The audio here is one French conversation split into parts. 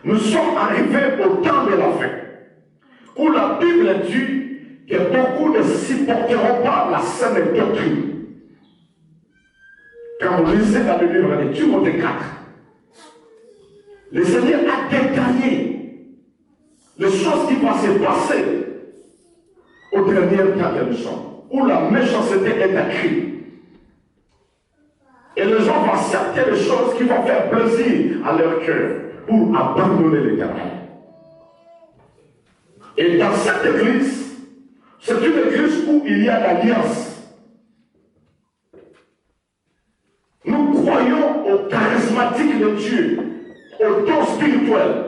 Nous sommes arrivés au temps de la fin, où la Bible dit que beaucoup ne supporteront pas la saine doctrine. Quand vous lisez dans le livre de Timothée 4, le Seigneur a détaillé les choses qui vont se passer au dernier temps que nous sommes, où la méchanceté est écrite. Et les gens vont accepter les choses qui vont faire plaisir à leur cœur pour abandonner l'Éternel. Et dans cette église, c'est une église où il y a l'alliance. Nous croyons au charismatique de Dieu, au don spirituel.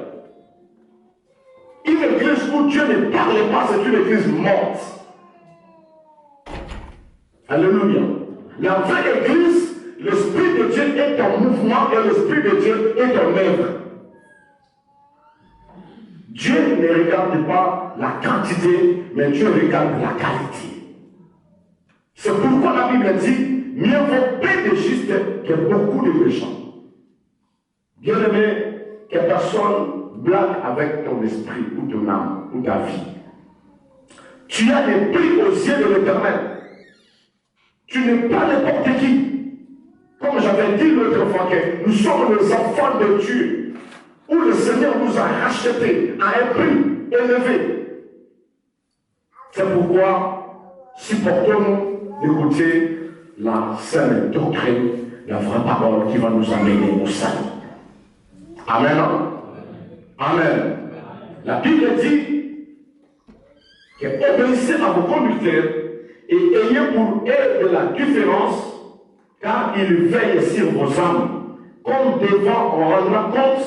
Une église où Dieu ne parle pas, c'est une église morte. Alléluia. La vraie église, l'Esprit de Dieu est en mouvement et l'Esprit de Dieu est en œuvre. Dieu ne regarde pas la quantité, mais Dieu regarde la qualité. C'est pourquoi la Bible dit, mieux vaut peu de justes que beaucoup de méchants. Bien-aimé, que personne blague avec ton esprit ou ton âme ou ta vie. Tu as des prix aux yeux de l'Éternel. Tu n'es pas n'importe qui. Comme j'avais dit l'autre fois que nous sommes les enfants de Dieu, où le Seigneur nous a rachetés à un prix élevé. C'est pourquoi supportons-nous d'écouter la saine doctrine, la vraie parole qui va nous amener au salut. Amen. Amen. La Bible dit que obéissez à vos conducteurs et ayez pour eux de la différence, car ils veillent sur vos âmes, comme devant on rendra compte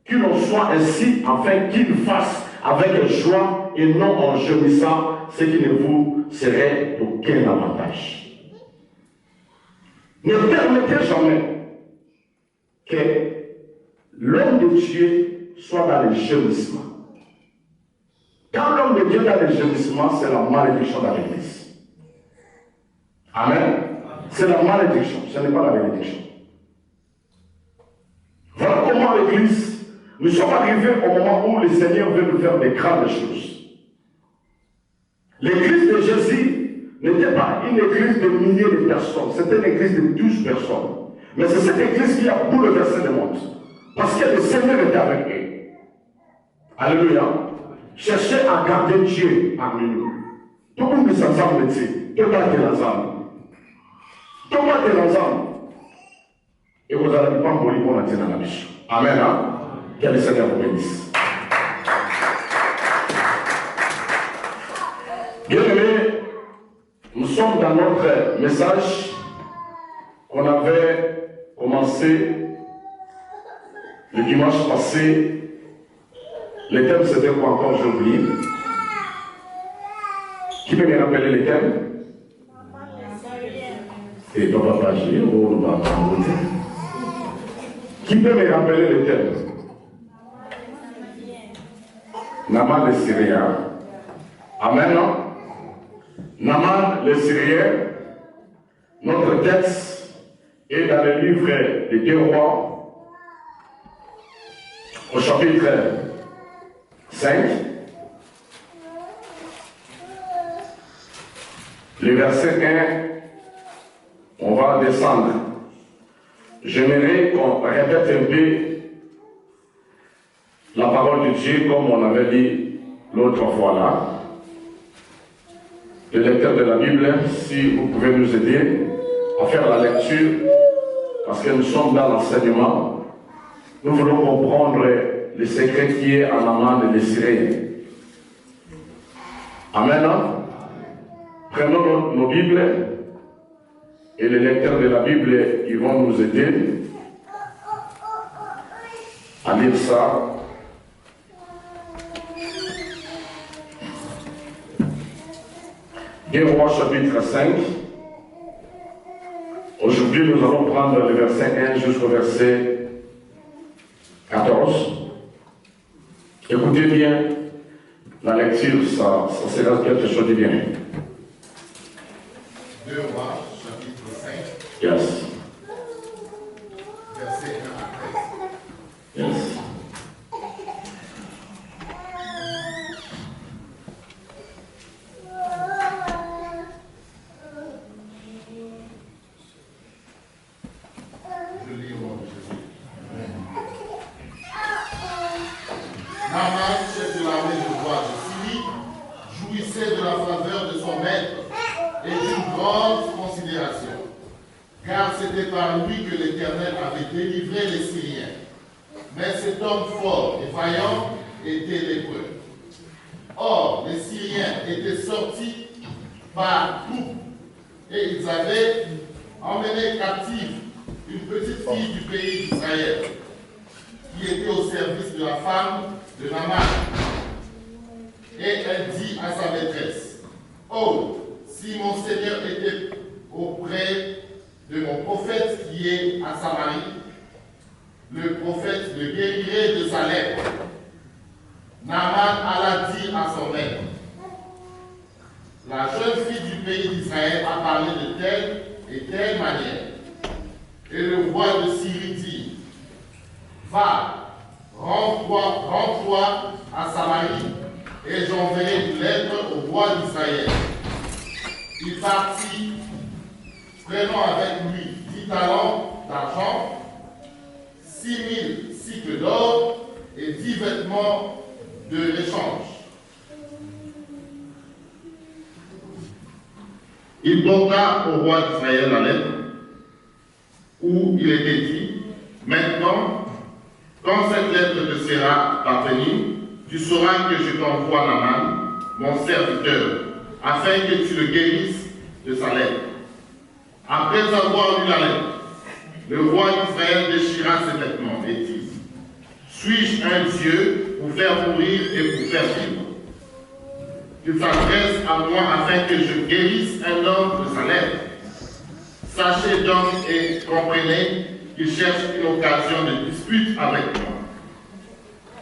qu'il en soit ainsi, afin qu'ils fassent avec joie et non en gémissant, ce qui ne vous serait d'aucun avantage. Ne permettez jamais que l'homme de Dieu soit dans le gémissement. Quand l'homme de Dieu est dans le gémissement, c'est la malédiction dans l'église. Amen. C'est la malédiction, ce n'est pas la bénédiction. Voilà comment l'église, nous sommes arrivés au moment où le Seigneur veut nous faire des grandes choses. L'église de Jésus n'était pas une église de milliers de personnes, c'était une église de 12 personnes. Mais c'est cette église qui a bouleversé le monde. Parce que le Seigneur était avec eux. Alléluia. Cherchez à garder Dieu parmi nous. Tout le monde s'en sort de Dieu. Tout le monde est ensemble. Tout le monde est ensemble. Et vous n'allez pas mourir pour la dire dans la mission. Amen. Hein? Que le Seigneur vous bénisse. Bien-aimés, nous sommes dans notre message qu'on avait commencé le dimanche passé. Le thème c'était quoi encore, j'ai oublié. Qui peut me rappeler le thème? Et papa, j'ai ou papa, qui peut me rappeler le thème? Naaman le Syrien. Amen. Naaman le Syrien. Notre texte est dans le livre des 2 Rois, au chapitre 5. Le verset 1, on va descendre. J'aimerais qu'on répète un peu la parole de Dieu comme on avait dit l'autre fois là. Le lecteur de la Bible, si vous pouvez nous aider à faire la lecture, parce que nous sommes dans l'enseignement, nous voulons comprendre le secret qui est en Naaman de Syrien. Amen. Prenons nos Bibles et les lecteurs de la Bible, ils vont nous aider à lire ça. Deux Rois chapitre 5. Aujourd'hui, nous allons prendre le verset 1 jusqu'au verset 14. Écoutez bien la lecture, ça sera quelque chose de bien. 2 Rois chapitre 5. Yes. Verset 1 à 13. Yes. Naaman, chef de l'armée du roi de Syrie, jouissait de la faveur de son maître et d'une grande considération, car c'était par lui que l'Éternel avait délivré les Syriens. Mais cet homme fort et vaillant était lépreux. Or, les Syriens étaient sortis par troupes et ils avaient emmené captive une petite fille du pays d'Israël qui était au service de la femme de Naaman. Et elle dit à sa maîtresse, « Oh, si mon Seigneur était auprès de mon prophète qui est à Samarie, le prophète le guérirait de sa lèpre. » Naaman alla dire à son maître, « La jeune fille du pays d'Israël a parlé de telle et telle manière. » Et le roi de Syrie dit, « Va, rends-toi à Samarie, et j'enverrai une lettre au roi d'Israël. » Il partit, prenant avec lui 10 talents d'argent, 6 000 cycles d'or et 10 vêtements de l'échange. Il porta au roi d'Israël la lettre où il était dit, « Maintenant, quand cette lettre te sera parvenue, tu sauras que je t'envoie Naaman, mon serviteur, afin que tu le guérisses de sa lèpre. » Après avoir lu la lettre, le roi d'Israël déchira ses vêtements et dit, « Suis-je un Dieu pour faire mourir et pour faire vivre? Qu'il s'adresse à moi afin que je guérisse un homme de sa lèpre. Sachez donc et comprenez qu'il cherche une occasion de dispute avec moi. »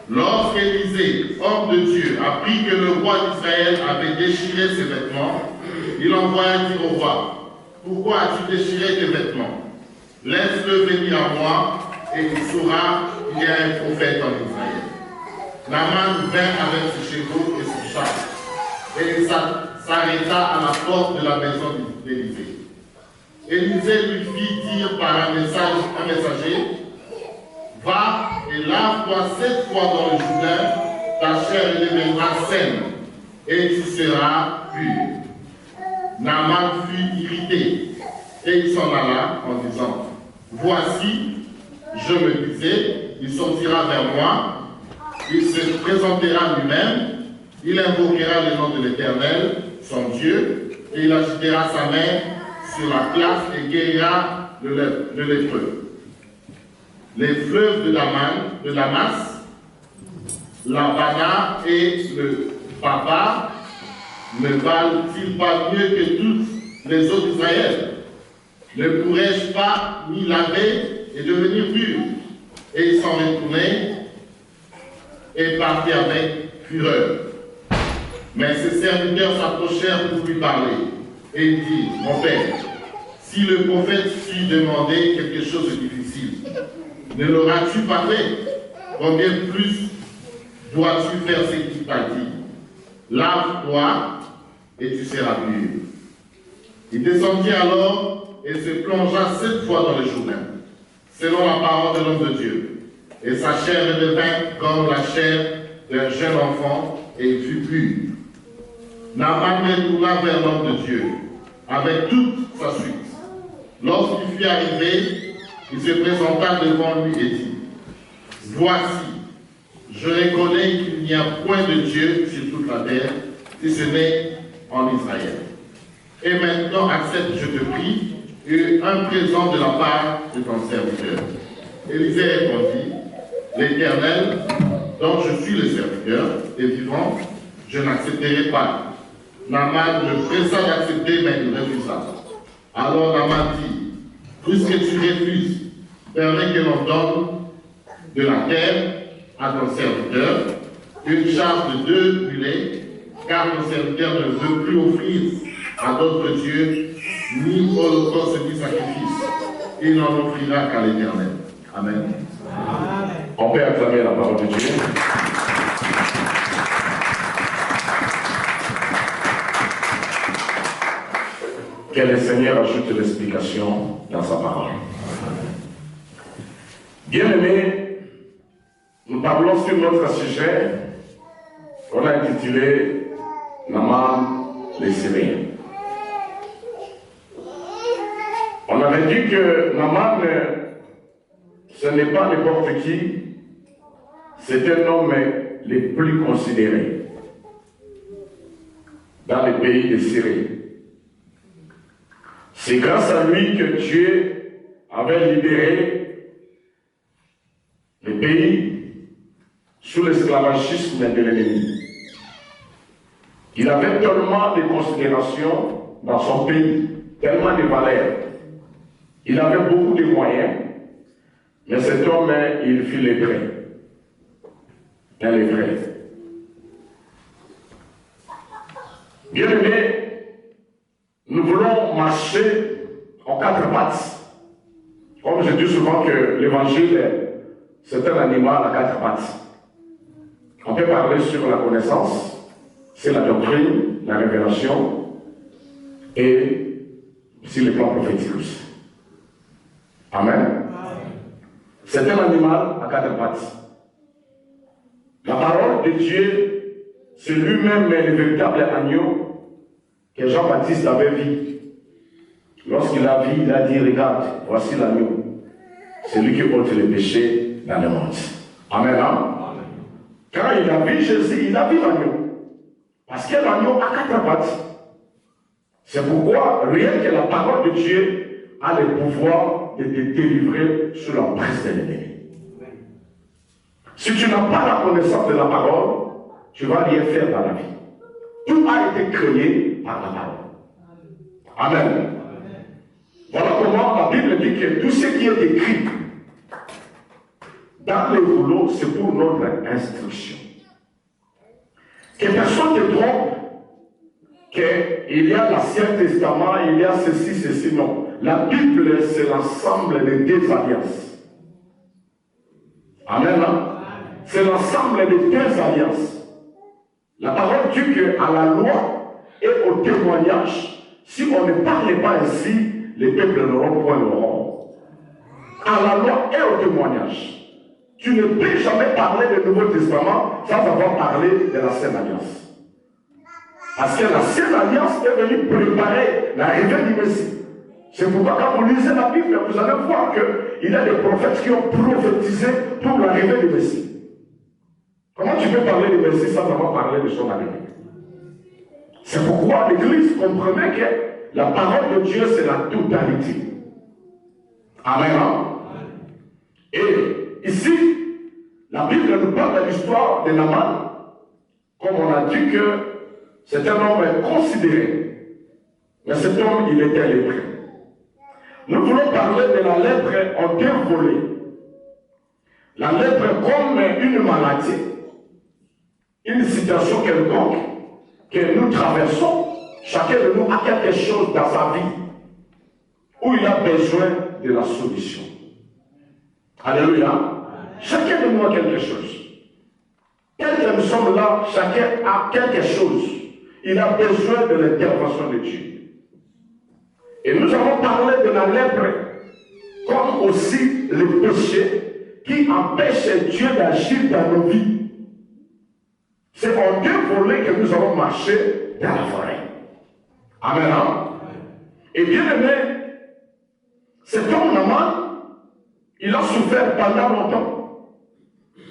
Lorsqu'Élisée, homme de Dieu, apprit que le roi d'Israël avait déchiré ses vêtements, il envoya dire au roi, « Pourquoi as-tu déchiré tes vêtements? Laisse-le venir à moi, et il saura qu'il y a un prophète en Israël. » Naaman vint avec ses chevaux et son char, et il s'arrêta à la porte de la maison d'Élisée. Élisée lui fit dire par un messager, « Va et lave-toi 7 fois dans le Jourdain, ta chair deviendra saine, et tu seras pur. » Naaman fut irrité, et il s'en alla en disant, « Voici, je me disais, il sortira vers moi, il se présentera lui-même, il invoquera le nom de l'Éternel, son Dieu, et il agitera sa main sur la place et guérira le lépreux. Les fleuves de Damas, l'Abana et le Baba ne valent-ils pas mieux que toutes les eaux d'Israël? Ne pourrais-je pas m'y laver et devenir pur? » Et ils s'en retournaient et partaient avec fureur. Mais ses serviteurs s'approchèrent pour lui parler. Et il dit, « Mon père, si le prophète t'eût demandé quelque chose de difficile, ne l'auras-tu pas fait? Combien plus dois-tu faire ce qu'il t'a dit? Lave-toi et tu seras pur. » Il descendit alors et se plongea 7 fois dans le Jourdain, selon la parole de l'homme de Dieu. Et sa chair devint comme la chair d'un jeune enfant, et il fut pur. Naaman retourna vers l'homme de Dieu, avec toute sa suite. Lorsqu'il fut arrivé, il se présenta devant lui et dit, « Voici, je reconnais qu'il n'y a point de Dieu sur toute la terre, si ce n'est en Israël. Et maintenant, accepte, je te prie, un présent de la part de ton serviteur. » Élisée répondit, « L'Éternel, dont je suis le serviteur, est vivant, je n'accepterai pas. » Naaman le pressa d'accepter, mais il refusa. Alors Naaman dit, « Puisque tu refuses, permets que l'on donne de la terre à ton serviteur, une charge de 2 mulets, car ton serviteur ne veut plus offrir à d'autres dieux, ni holocauste ni sacrifice. Il n'en offrira qu'à l'Éternel. » Amen. On peut acclamer la parole de Dieu. Que le Seigneur ajoute l'explication dans sa parole. Bien-aimés, nous parlons sur notre sujet qu'on a intitulé Naaman les Syriens. On avait dit que Naaman, ce n'est pas n'importe qui, c'est un homme les plus considérés dans le pays de Syrie. C'est grâce à lui que Dieu avait libéré le pays sous l'esclavagisme de l'ennemi. Il avait tellement de considération dans son pays, tellement de valeurs. Il avait beaucoup de moyens, mais cet homme, il fut lépré. Un lépré. Bien aimé, nous voulons marcher en quatre pattes. Comme je dis souvent que l'évangile, c'est un animal à quatre pattes. On peut parler sur la connaissance, c'est la doctrine, la révélation et sur les plans prophétiques aussi. Amen. C'est un animal à quatre pattes. La parole de Dieu, c'est lui-même le véritable agneau que Jean-Baptiste avait vu. Lorsqu'il l'a vu, il a dit, regarde, voici l'agneau. C'est lui qui ôte les péchés dans le monde. Amen. Hein? Quand il a vu Jésus, il a vu l'agneau. Parce que l'agneau a quatre pattes. C'est pourquoi rien que la parole de Dieu a le pouvoir de te délivrer sous l'emprise de l'ennemi. Si tu n'as pas la connaissance de la parole, tu ne vas rien faire dans la vie. Tout a été créé par la parole. Amen. Voilà comment la Bible dit que tout ce qui est écrit dans les rouleaux, c'est pour notre instruction. Que personne ne te trompe qu'il y a l'Ancien Testament, il y a ceci, non. La Bible, c'est l'ensemble des deux alliances. Amen. Hein? C'est l'ensemble des deux alliances. La parole dit qu'à la loi et au témoignage, si on ne parlait pas ainsi, les peuples n'auront point le rond. À la loi et au témoignage. Tu ne peux jamais parler du Nouveau Testament sans avoir parlé de la Sainte Alliance. Parce que la Sainte Alliance est venue préparer l'arrivée du Messie. C'est pourquoi quand vous lisez la Bible, vous allez voir qu'il y a des prophètes qui ont prophétisé pour l'arrivée du Messie. Comment tu peux parler du Messie sans avoir parlé de son arrivée? C'est pourquoi l'Église comprenait que la parole de Dieu, c'est la totalité. Amen. Et ici, la Bible nous parle de l'histoire de Naaman. Comme on a dit que c'est un homme considéré. Mais cet homme, il était lépré. Nous voulons parler de la lèpre en deux volets. La lèpre comme une maladie, une situation quelconque que nous traversons. Chacun de nous a quelque chose dans sa vie où il a besoin de la solution. Alléluia. Chacun de nous a quelque chose. Tel que nous sommes là, chacun a quelque chose. Il a besoin de l'intervention de Dieu. Et nous avons parlé de la lèpre comme aussi le péché qui empêche Dieu d'agir dans nos vies. C'est en deux volets que nous allons marcher dans la forêt. Amen. Et bien aimé, cet homme Naaman, il a souffert pendant longtemps,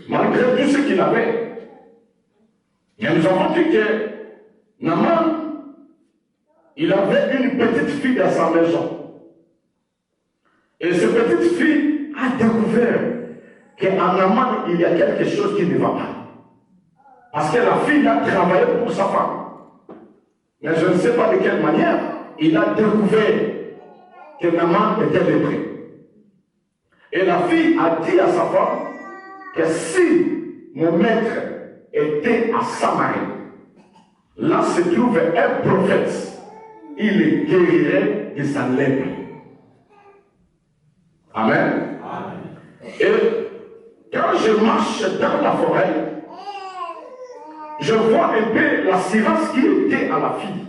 malgré tout ce qu'il avait. Et nous avons dit que Naaman, il avait une petite fille dans sa maison. Et cette petite fille a découvert qu'en Naaman, il y a quelque chose qui ne va pas. Parce que la fille a travaillé pour sa femme. Mais je ne sais pas de quelle manière, il a découvert que Naaman était lépré. Et la fille a dit à sa femme que si mon maître était à Samarie, là se trouve un prophète. Il le guérirait de sa lèpre. Amen. Et quand je marche dans la forêt, je vois un peu l'assurance qui était à la fille.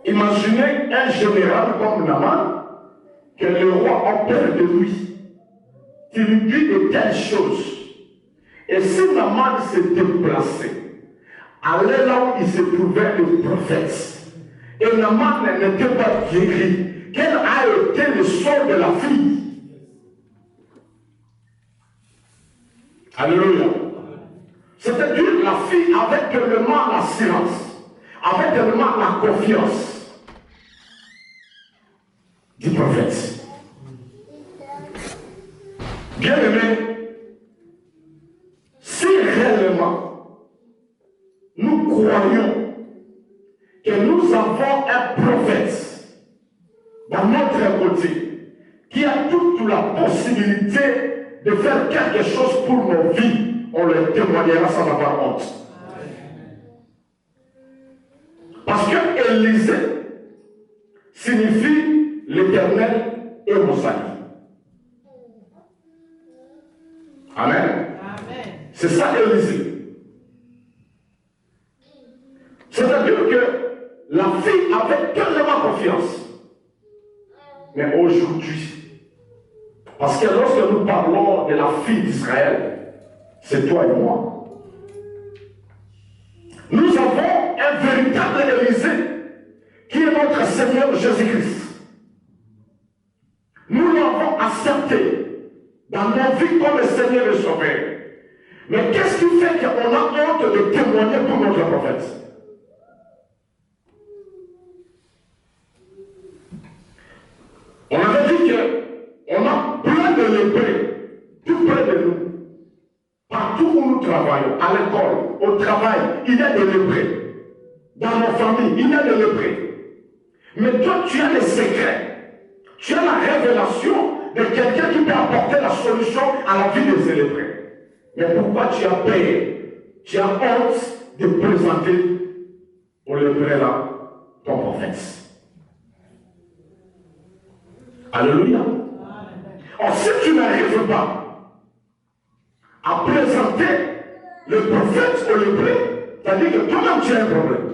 Imaginez un général comme Naaman, que le roi a peur de lui, qui lui dit de telles choses. Et si Naaman s'est déplacé allait là où il se trouvait le prophète. Et Naaman n'était pas guéri. Quel a été le sort de la fille? Alléluia. C'est-à-dire la fille avait tellement l'assurance, avait tellement la confiance du prophète. Bien aimé, si réellement nous croyons que nous avons un prophète dans notre côté qui a toute la possibilité de faire quelque chose pour nos vies, on le témoignera sans avoir honte. Parce que Élisée signifie l'Éternel et mon salut. Amen. C'est ça Élisée. C'est-à-dire que la fille avait tellement confiance. Mais aujourd'hui, parce que lorsque nous parlons de la fille d'Israël, c'est toi et moi. Nous avons un véritable Élisée qui est notre Seigneur Jésus-Christ. Nous l'avons accepté dans nos vies comme le Seigneur et Sauveur. Mais qu'est-ce qui fait qu'on a honte de témoigner pour notre prophète? On avait dit qu'on a plein de lépreux tout près de nous. Partout où nous travaillons, à l'école, au travail, il y a des lépreux. Dans nos familles, il y a des lépreux. Mais toi, tu as les secrets. Tu as la révélation de quelqu'un qui peut apporter la solution à la vie de ces lépreux. Mais pourquoi tu as peur? Tu as honte de présenter au lépreux là ton prophète. Alléluia. Or, si tu n'arrives pas à présenter le prophète au lépreux, c'est-à-dire que toi-même tu as un problème.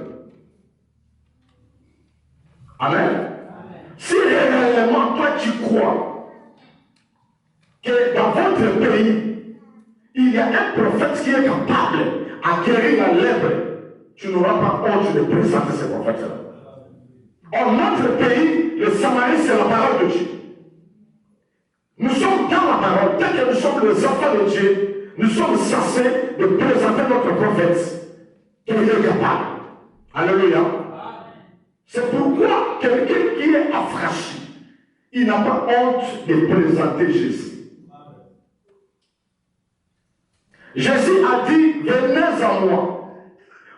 Amen. Si réellement toi tu crois que dans votre pays, il y a un prophète qui est capable à guérir la lèpre, tu n'auras pas honte de présenter ce prophète-là. En notre pays, le Samarie, c'est la parole de Dieu. Nous sommes dans la parole. Dès que nous sommes les enfants de Dieu, nous sommes censés de présenter notre prophète qui est capable. Alléluia. C'est pourquoi quelqu'un qui est affranchi, il n'a pas honte de présenter Jésus. Jésus a dit, venez à moi,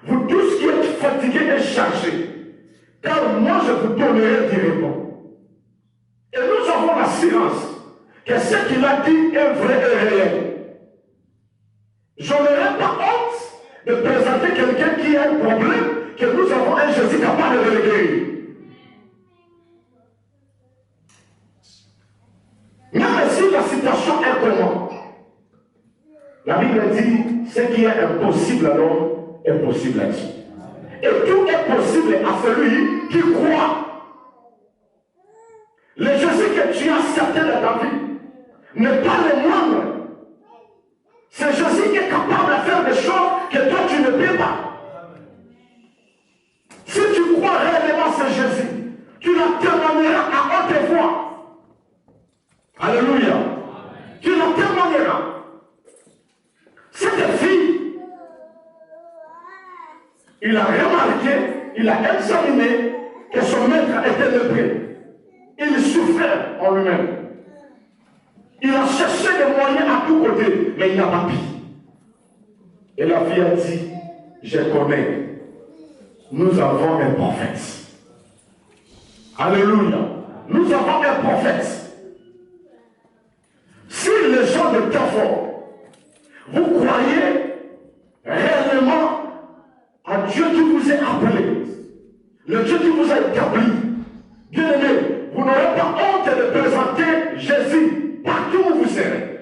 vous tous qui êtes fatigués et chargés, car moi je vous donnerai du repos. Et nous avons l'assurance que ce qu'il a dit est vrai et réel. Je n'aurais pas honte de présenter quelqu'un qui a un problème, que nous avons un Jésus capable de le guérir. Même si la situation est comment, la Bible dit, ce qui est impossible à l'homme est possible à Dieu. Et tout est possible à celui qui croit. Le Jésus que tu as accepté dans ta vie n'est pas le moindre. C'est Jésus qui est capable de faire des choses que toi tu ne peux pas. Si tu crois réellement c'est Jésus, tu la témoigneras à haute voix. Alléluia. Tu la témoigneras. Cette fille, il a remarqué, il a examiné que son maître était lépreux. Il souffrait en lui-même. Il a cherché des moyens à tous côtés, mais il n'a pas pu. Et la fille a dit, je connais, nous avons un prophète. Alléluia. Nous avons un prophète. Si les gens de Carrefour, vous croyez réellement à Dieu qui vous a appelé, le Dieu qui vous a établi, bien aimé, vous n'aurez pas honte de présenter Jésus partout où vous serez.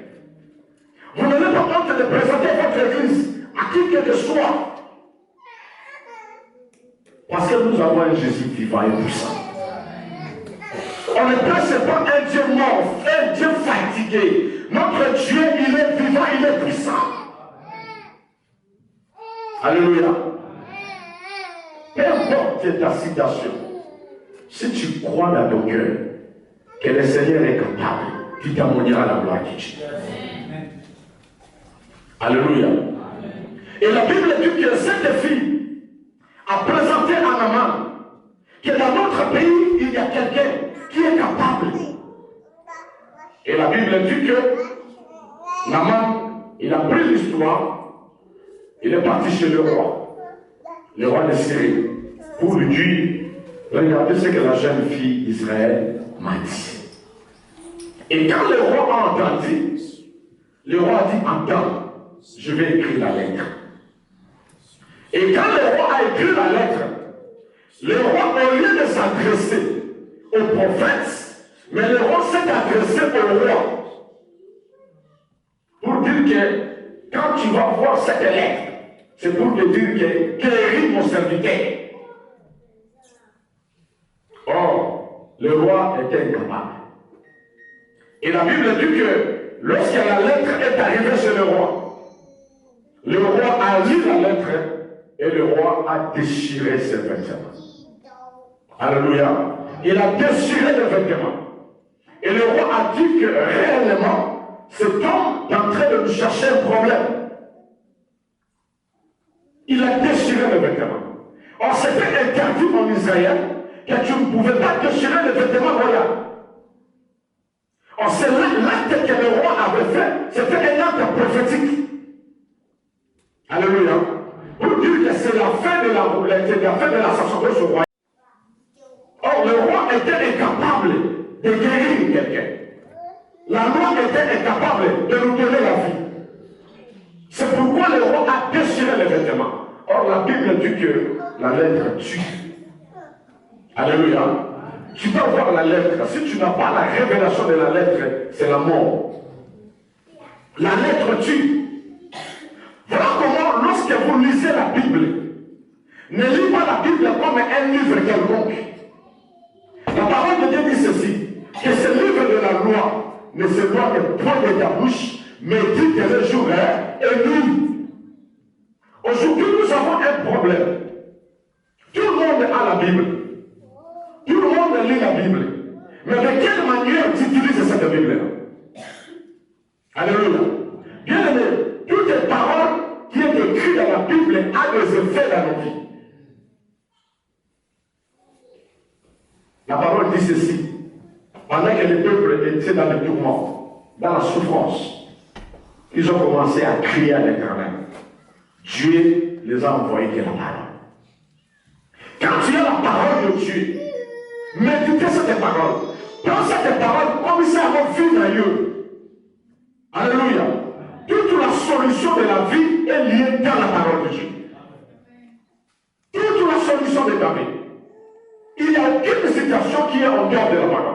Vous n'aurez pas honte de présenter votre église à qui que ce soit. Parce que nous avons un Jésus vivant et puissant. On ne prêche pas un Dieu mort, un Dieu fatigué. Notre Dieu, il est vivant, il est puissant. Alléluia. peu importe ta situation, si tu crois dans ton cœur que le Seigneur est capable, tu témoigneras la gloire de Dieu. Alléluia. Et la Bible dit que cette fille a présenté à Naaman que dans notre pays, il y a quelqu'un qui est capable. Et la Bible dit que Naaman, il a pris l'histoire, il est parti chez le roi de Syrie, pour lui dire, regardez ce que la jeune fille d'Israël m'a dit. Et quand le roi a entendu, le roi a dit, attends, je vais écrire la lettre. Et quand le roi a écrit la lettre, le roi, au lieu de s'adresser au prophète, mais le roi s'est adressé au roi. Pour dire que quand tu vas voir cette lettre, c'est pour te dire que guéris mon serviteur. Or, le roi était incapable. Et la Bible dit que lorsque la lettre est arrivée chez le roi a lu la lettre et le roi a déchiré ses vêtements. Alléluia. Il a déchiré les vêtements. Et le roi a dit que réellement, cet homme est en train de nous chercher un problème. Il a déchiré les vêtements. Or, c'était interdit en Israël que tu ne pouvais pas déchirer les vêtements royaux. Or, c'est l'acte que le roi avait fait, c'était un acte prophétique. Alléluia. Pour dire que c'est la fin de la sacerdoce au royaume. Or, le roi était incapable de guérir quelqu'un. La loi était incapable de nous donner la vie. C'est pourquoi le roi a déchiré les vêtements. Or, la Bible dit que la lettre tue. Alléluia. Tu dois voir la lettre. Si tu n'as pas la révélation de la lettre, c'est la mort. La lettre tue. Voilà comment, lorsque vous lisez la Bible, ne lisez pas la Bible comme un livre quelconque. La parole de Dieu dit ceci, que ce livre de la loi ne se doit que point de ta bouche, mais dit que le jour et nuit. Aujourd'hui, nous avons un problème. Tout le monde a la Bible. Tout le monde lit la Bible. Mais de quelle manière tu utilises cette Bible-là? Alléluia. Bien aimé, toutes les paroles qui sont écrites dans la Bible ont des effets dans nos vies. La parole dit ceci. Pendant que le peuple était dans le tourment, dans la souffrance, ils ont commencé à crier à l'Éternel. Dieu les a envoyés que la parole. Quand tu as la parole de Dieu, méditez cette parole. Prends cette parole comme si elle vie dans Dieu. Alléluia. Toute la solution de la vie est liée dans la parole de Dieu. Toute la solution de ta vie. Il n'y a aucune situation qui est en dehors de la parole.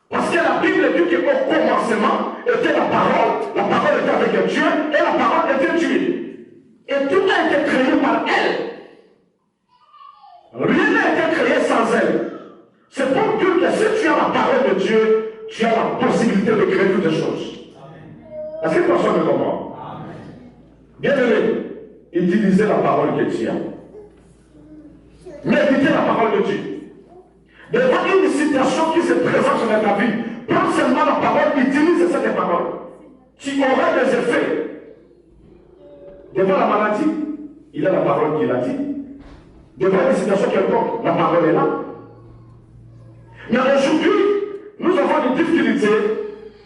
Parce que la Bible dit qu'au commencement était la parole était avec Dieu, et la parole était Dieu. Et tout a été créé par elle. Rien n'a été créé sans elle. C'est pour Dieu que si tu as la parole de Dieu, tu as la possibilité de créer toutes les choses. Est-ce que personne me comprend? Bien aimé, utilisez la parole que tu as. Méditez la parole de Dieu. Devant une situation qui se présente dans ta vie, prends seulement la parole, utilise cette parole. Tu auras des effets. Devant la maladie, il a la parole qu'il a dit. Devant une situation quelconque, la parole est là. Mais aujourd'hui, nous avons des difficultés.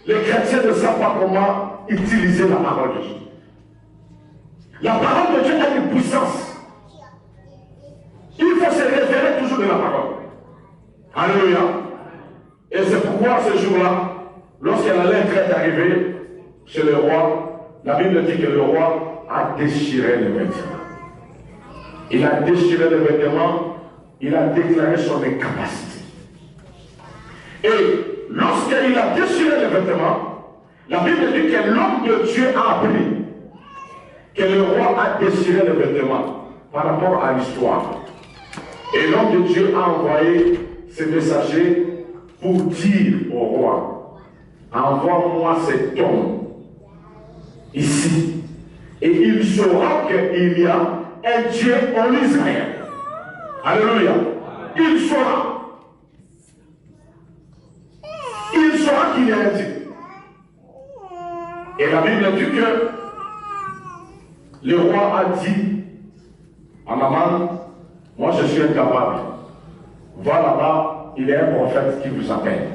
Les chrétiens ne savent pas comment utiliser la parole de Dieu. La parole de Dieu a une puissance. Il faut se référer toujours de la parole. Alléluia. Et c'est pourquoi ce jour-là, lorsque la lettre est arrivée chez le roi, la Bible dit que le roi a déchiré les vêtements. Il a déchiré les vêtements, il a déclaré son incapacité. Et lorsqu'il a déchiré les vêtements, la Bible dit que l'homme de Dieu a appris que le roi a déchiré les vêtements par rapport à l'histoire. Et l'homme de Dieu a envoyé ses messagers pour dire au roi, envoie-moi cet homme ici. Et il saura qu'il y a un Dieu en Israël. Alléluia. Il saura. Il saura qu'il est un Dieu. Et la Bible dit que le roi a dit à Naaman, moi je suis incapable. Va là-bas, il y a un prophète qui vous appelle.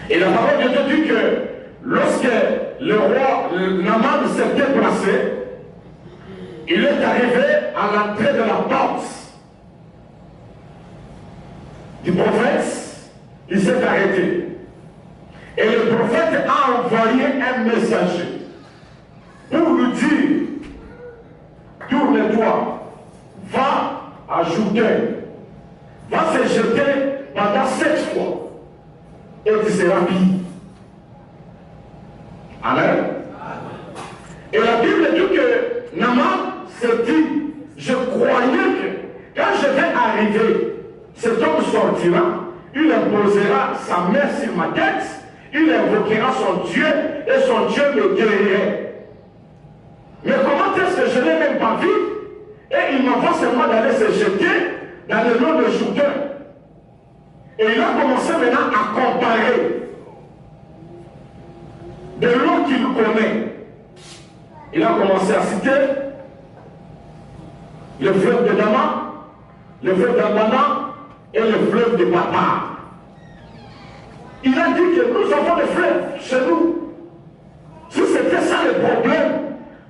Et la parole de Dieu dit que lorsque le roi Naaman s'est déplacé, il est arrivé à l'entrée de la porte du prophète, il s'est arrêté. Et le prophète a envoyé un messager pour lui dire, tourne-toi, va à Jourdain, va se jeter pendant 7 fois et tu seras pris. Amen. Et la Bible dit que Naaman s'est dit, je croyais que quand je vais arriver, cet homme sortira, il imposera sa main sur ma tête, il invoquera son Dieu et son Dieu me guérirait. Mais comment est-ce que je ne l'ai même pas vu? Et il m'envoie seulement d'aller se jeter dans le nom de Jourdain. Et il a commencé maintenant à comparer de l'eau qu'il connaît. Il a commencé à citer le fleuve de Dama, le fleuve d'Abana et le fleuve de Papa. Il a dit que nous avons des fleuves chez nous. Si c'était ça le problème,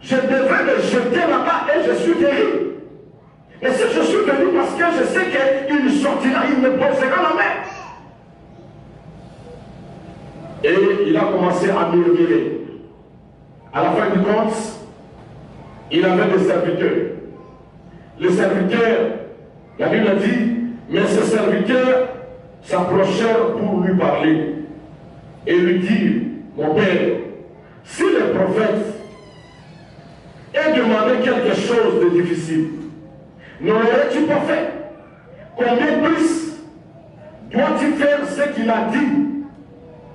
je devrais me jeter là-bas et je suis guéri. Mais si je suis venu parce que je sais qu'il sortira, il me posera la main. Et il a commencé à murmurer. À la fin du compte, il avait des serviteurs. Les serviteurs, la Bible a dit, mais ces serviteurs s'approchèrent pour lui parler et lui dire, mon père, si le prophète ait demandé quelque chose de difficile, n'aurais-tu pas fait? Combien plus dois-tu faire ce qu'il a dit?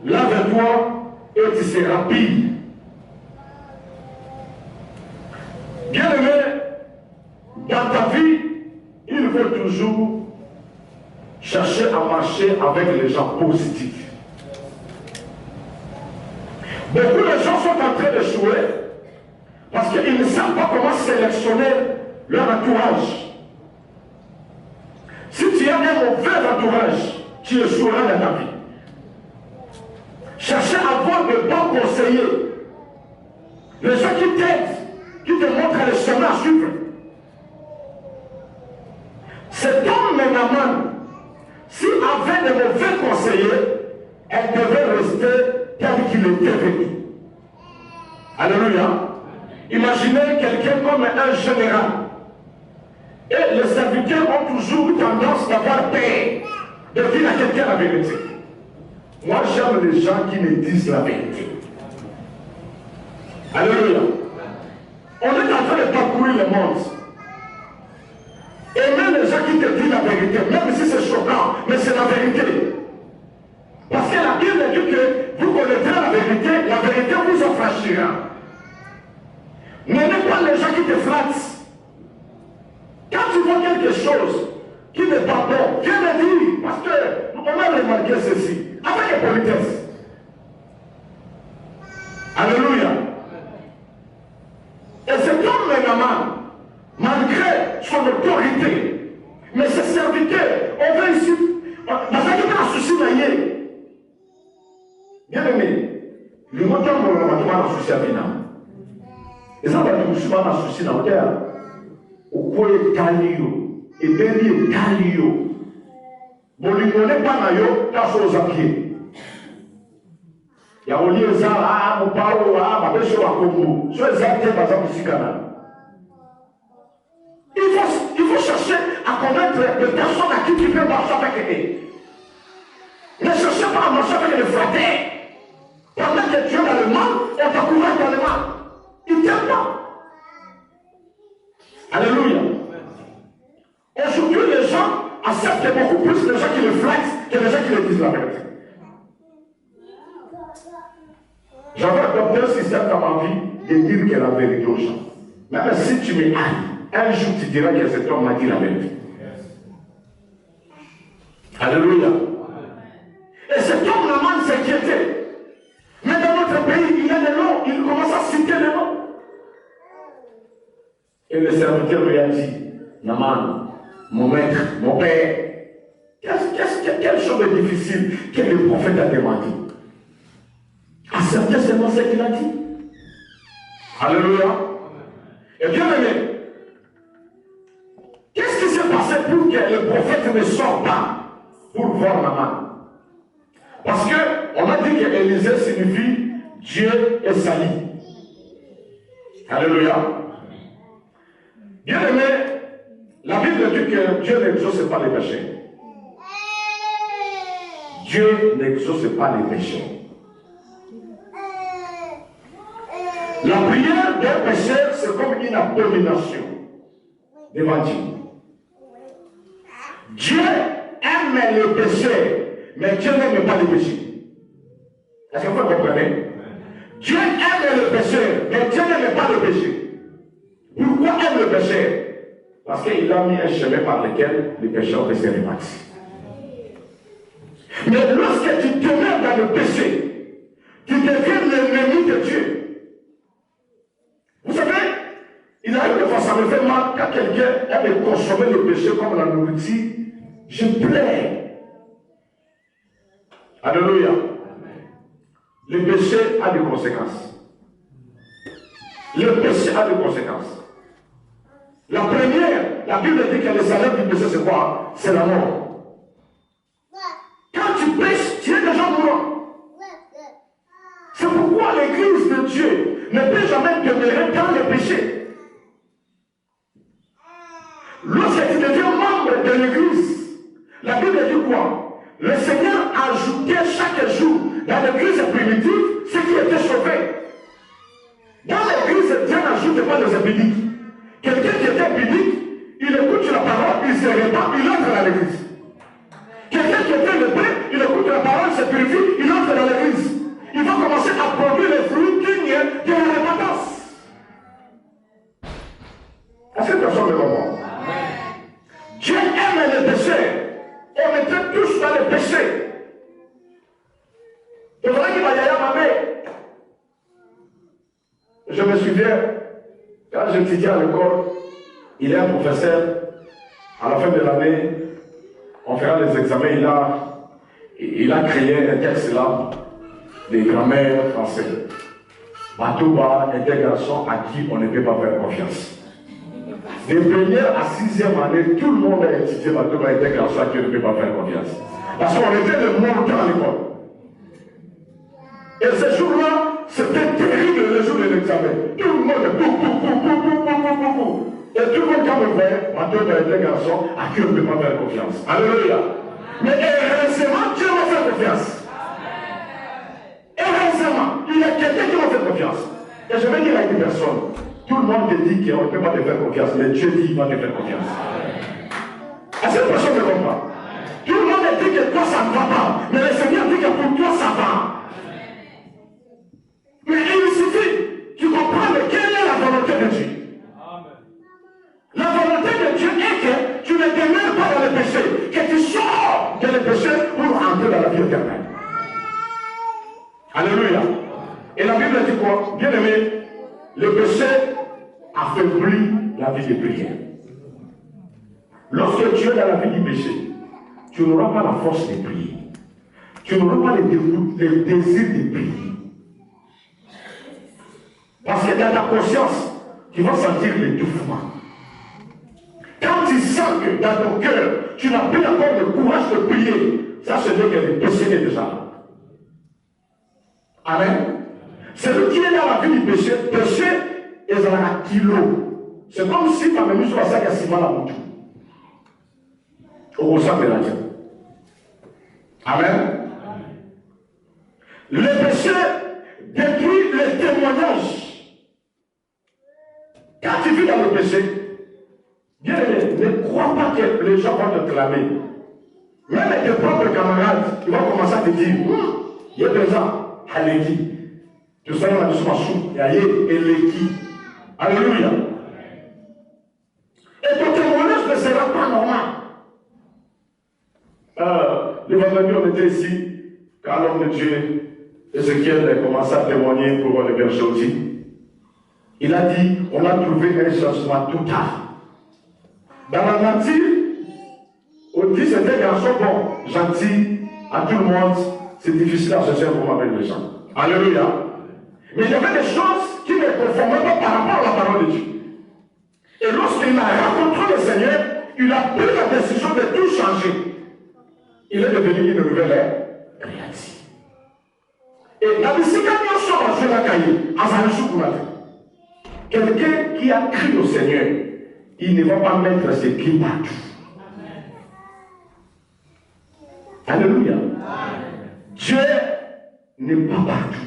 Lave-toi et tu seras pire. Bien-aimé, dans ta vie, il faut toujours chercher à marcher avec les gens positifs. Beaucoup de gens sont en train d'échouer parce qu'ils ne savent pas comment sélectionner leur entourage. Si tu as un mauvais entourage, tu échoueras dans ta vie. Cherchez à avoir de bons conseillers. Les gens qui t'aident, qui te montrent le chemin à suivre. Cet homme Naaman, s'il avait de mauvais conseillers, elle devait rester tel qu'il était venu. Alléluia. Imaginez quelqu'un comme un général. Et les serviteurs ont toujours tendance d'avoir peur de dire à quelqu'un la vérité. Moi, j'aime les gens qui me disent la vérité. Alléluia. On est en train de parcourir le monde. Aimez les gens qui te disent la vérité, même si c'est choquant, mais c'est la vérité. Parce que la Bible dit que vous connaîtrez la vérité vous affranchira. N'aimez pas les gens qui te flattent. Quand tu vois quelque chose qui n'est pas bon, viens me dire, parce que on a remarqué ceci, avec la politesse. Alléluia. Et cet homme Naaman, malgré son autorité, mais ses serviteurs, on veut ici, dans un souci naïe. Bien aimé, le montant de la souci à Bina. Et ça va être un souci dans le terre. Au coin de Kalio, et béni Kalio. Molingo n'est pas naïo, t'as chose à pied. Il y a un lieu, ça, mon paro, ma belle chose à Congo. Soit exacté, par exemple, ici, Canada. Il faut chercher à connaître les personnes à qui tu peux marcher avec eux. Ne cherchez pas à marcher avec les fratères. Pendant que tu es dans le mal, on t'encourage dans le mal. Ils ne t'aiment pas. Alléluia. Aujourd'hui, les gens acceptent beaucoup plus les gens qui le flattent que les gens qui le disent la vérité. J'avais adopté un système dans ma vie de dire que la vérité aux gens. Même si tu me haïs, un jour tu diras que cet homme m'a dit la vérité. Alléluia. Et cet homme, Naaman, s'inquiétait. Mais dans notre pays, il y a des noms, il commence à citer les noms. Et le serviteur lui a dit, Naaman, mon maître, mon père, quelle chose est difficile que le prophète a demandé? Acceptez seulement ce qu'il a dit. Alléluia. Et bien aimé, qu'est-ce qui s'est passé pour que le prophète ne sorte pas pour voir Naaman? Parce qu'on a dit qu'Élisée signifie Dieu est sali. Alléluia. Bien aimé, la Bible dit que Dieu n'exauce pas les péchés. Dieu n'exauce pas les péchés. La prière d'un pécheur, c'est comme une abomination devant Dieu. Dieu aime le péché, mais Dieu n'aime pas le péché. Est-ce que vous comprenez? Dieu aime le péché, mais Dieu n'aime pas le péché. Pourquoi aime le péché? Parce qu'il a mis un chemin par lequel les pécheurs peuvent se répartir. Mais lorsque tu demeures dans le péché, tu deviens l'ennemi de Dieu. Vous savez, il arrive de fois, ça me fait mal quand quelqu'un aime consommer le péché comme la nourriture. Je pleure. Alléluia. Le péché a des conséquences. Le péché a des conséquences. La première, la Bible dit que le salaire du péché, c'est quoi? C'est la mort. Quand tu pêches, tu es déjà mourant. C'est pourquoi l'église de Dieu ne peut jamais demeurer dans le péché. Lorsque tu deviens membre de l'église, la Bible dit quoi? Le Seigneur ajoutait chaque jour dans l'église primitive ce qui était sauvé. Dans l'église, Dieu n'ajoute pas les impédiques. Quelqu'un qui était impédique, il écoute la parole, il se répand, il entre dans l'église. Quelqu'un qui était lépreux, il écoute la parole, se purifie, il entre dans l'église. Il va commencer à produire les fruits dignes de la repentance. Est-ce que personne me comprend? Dieu aime les péchés. On était tous dans les péchés. Et voilà qu'il va y aller à ma mère. Je me souviens, quand j'étudiais à l'école, il est un professeur. À la fin de l'année, on fera les examens. Il a créé un texte là, des grammaires français. Batouba est un garçon à qui on ne peut pas faire confiance. De première à sixième année, tout le monde a étudié Batouba est un garçon à qui on ne peut pas faire confiance. Parce qu'on était le montants à l'école. Et ce jour-là, c'était terrible le jour de l'examen. Tout le monde, et tout le monde, quand me voyait, Batouba est un garçon à qui on ne peut pas faire confiance. Alléluia. Mais heureusement, Dieu m'a fait confiance. Heureusement, il y a quelqu'un qui m'a fait confiance. Et je vais dire à une personne, tout le monde te dit qu'on ne peut pas te faire confiance, mais Dieu dit qu'il va te faire confiance. Est-ce que cette personne me comprend? Tout le monde dit que toi ça ne va pas, mais le Seigneur dit que pour toi ça va. Mais il suffit, tu comprends quelle est la volonté de Dieu. La volonté de Dieu est que tu ne demeures pas dans le péché, que tu sors de le péché pour entrer dans la vie éternelle. Alléluia. Et la Bible dit quoi? Bien aimé, le péché affaiblit la vie de prière. Lorsque tu es dans la vie du péché, tu n'auras pas la force de prier. Tu n'auras pas le désir de prier. Parce que dans ta conscience, tu vas sentir l'étouffement. Quand tu sens que dans ton cœur, tu n'as plus encore le courage de prier, ça se dit que le péché est déjà là. Amen. Celui qui est dans la vie du péché, péché est dans la kilo. C'est comme si tu avais mis sur la sac à ciment la monture. Au ressent de la Dieu. Amen. Le péché détruit les témoignages. Quand tu vis dans le péché, bien aimé, ne crois pas que les gens vont te clamer. Même tes propres camarades, ils vont commencer à te dire, il y a des gens. Alléluia. Tu sais, on a dit chou, et Alléluia. Alléluia. Et ton témoignage ne sera pas normal. Le vendredi, on était ici, quand l'homme de Dieu, Ézéchiel, commence à témoigner pour le berger aussi. Il a dit, on a trouvé un changement total. Dans la nature, on dit c'était un garçon bon, gentil, à tout le monde, c'est difficile à chercher pour avec les gens. Alléluia. Mais il y avait des choses qui ne conformaient pas par rapport à la parole de Dieu. Et lorsqu'il a rencontré le Seigneur, il a pris la décision de tout changer. Il est devenu une nouvelle créature. Et la décision de la cahier, quelqu'un qui a cru au Seigneur, il ne va pas mettre ses pieds partout. Alléluia. Dieu n'est pas partout.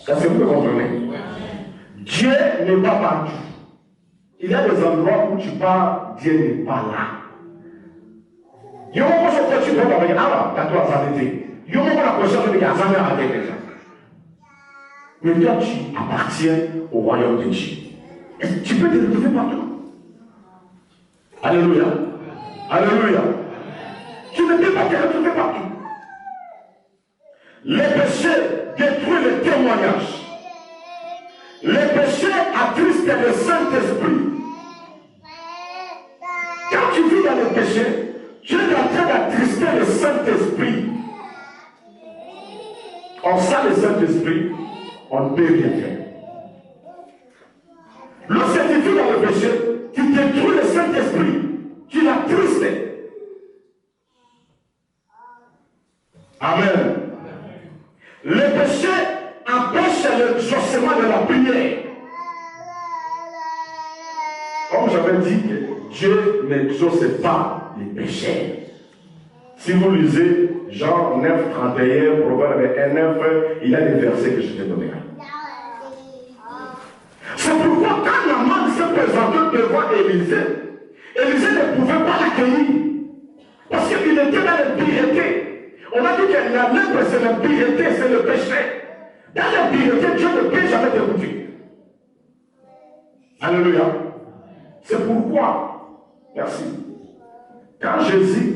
Est-ce que vous comprenez? Dieu n'est pas partout. Il y a des endroits où tu pars, Dieu n'est pas là. Il y a un moment où tu peux avec Allah, tu as toi à s'arrêter. Il y a un moment où la prochaine de Gazan a arrêté les gens. Mais toi, tu appartiens au royaume de Dieu. Et tu peux te retrouver partout. Alléluia. Alléluia. Tu ne peux pas te retrouver partout. Les péchés détruisent le témoignage. Les péchés attristent le Saint-Esprit. Quand tu vis dans le péché, tu es en train d'attrister le Saint-Esprit. On sent le Saint-Esprit, on ne peut rien faire. Lorsque tu vis dans le péché, tu détruis le Saint-Esprit, tu l'attristes. Amen. Le péché empêche l'exaucement de la prière. Comme j'avais dit, Dieu n'exauce pas les péchés. Si vous lisez Jean 9, 31, Proverbe 1, 9, il y a des versets que je te donnerai. C'est pourquoi quand la main s'est présentée devant Élisée, Élisée ne pouvait pas l'accueillir. Parce qu'il était dans l'impureté. On a dit que la lèpre, c'est l'impureté, c'est le péché. Dans l'impureté, Dieu ne peut jamais te goûter. Alléluia. C'est pourquoi, merci, quand Jésus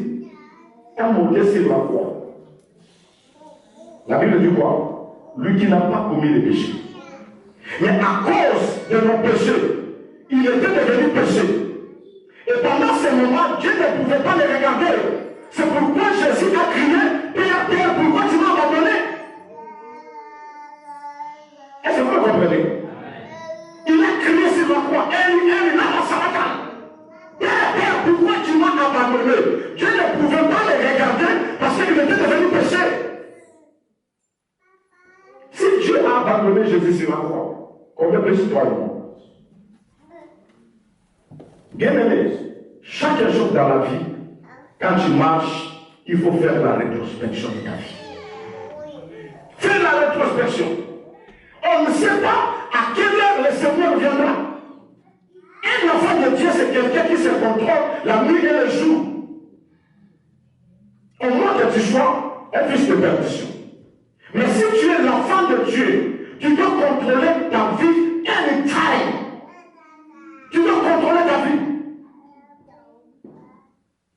a monté sur la croix, la Bible dit quoi? Lui qui n'a pas commis les péchés. Mais à cause de nos péchés, il était devenu péché. Et pendant ce moment, Dieu ne pouvait pas les regarder. C'est pourquoi Jésus a crié, Père, Père, pourquoi tu m'as abandonné? Est-ce que vous comprenez? Il a crié sur la croix, Père, Père, pourquoi tu m'as abandonné? Dieu ne pouvait pas les regarder parce qu'il était devenu péché. Si Dieu a abandonné Jésus sur la croix, combien plus toi et moi? Bien aimé, chaque jour dans la vie, quand tu marches, il faut faire la rétrospection de ta vie. Fais la rétrospection. On ne sait pas à quelle heure le Seigneur viendra. Un enfant de Dieu, c'est quelqu'un qui se contrôle la nuit et le jour. Au moins que tu sois un fils de perdition. Mais si tu es l'enfant de Dieu, tu dois contrôler ta vie anytime. Tu dois contrôler ta vie.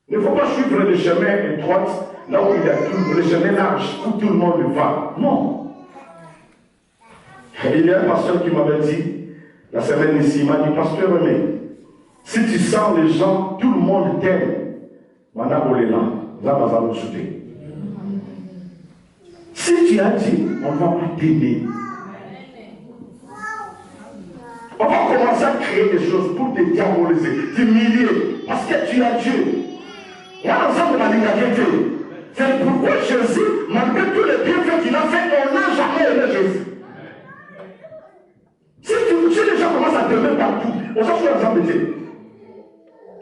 Il ne faut pas suivre les chemins étroits, là où il y a tout, les chemins larges, où tout le monde va. Non. Et il y a un pasteur qui m'avait dit, la semaine ici, il m'a dit, Pasteur René, si tu sens les gens, tout le monde t'aime, si tu as dit, on ne va pas t'aimer. On va commencer à créer des choses pour te diaboliser, t'humilier, parce que tu as Dieu. Moi, l'ensemble de la ligne, c'est pourquoi Jésus, malgré tous les bienfaits qu'il a fait, on n'a jamais aimé Jésus. Si les gens commencent à t'aimer partout, on s'en fout l'ensemble de Dieu.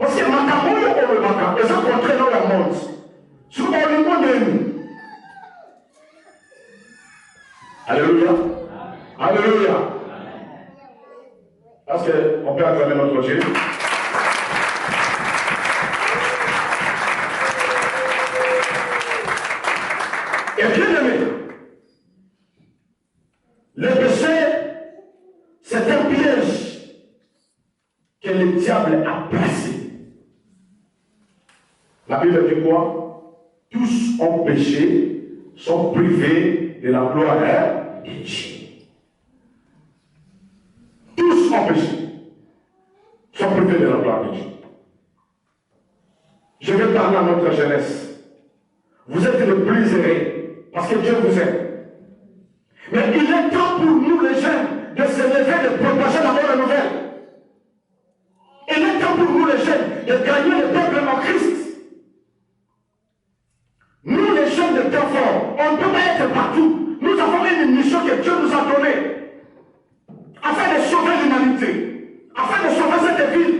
Parce que ma camoufle, on le maca, et ça contraint dans la mort. Sur le monde de nous. Alléluia. Alléluia. Parce qu'on peut acclamer notre Dieu. Et bien aimé, le péché, c'est un piège que le diable a placé. La Bible dit quoi? Tous ont péché, sont privés de la gloire de Dieu. Tous ont péché, sont privés de la gloire de Dieu. Je vais parler à notre jeunesse. Vous êtes les plus errés, parce que Dieu vous aime. Mais il est temps pour nous les jeunes de se lever, de propager la bonne nouvelle. Il est temps pour nous les jeunes de gagner le peuple en Christ. Nous les jeunes de temps forts, on ne peut pas être partout. Nous avons une mission que Dieu nous a donnée afin de sauver l'humanité, afin de sauver cette ville.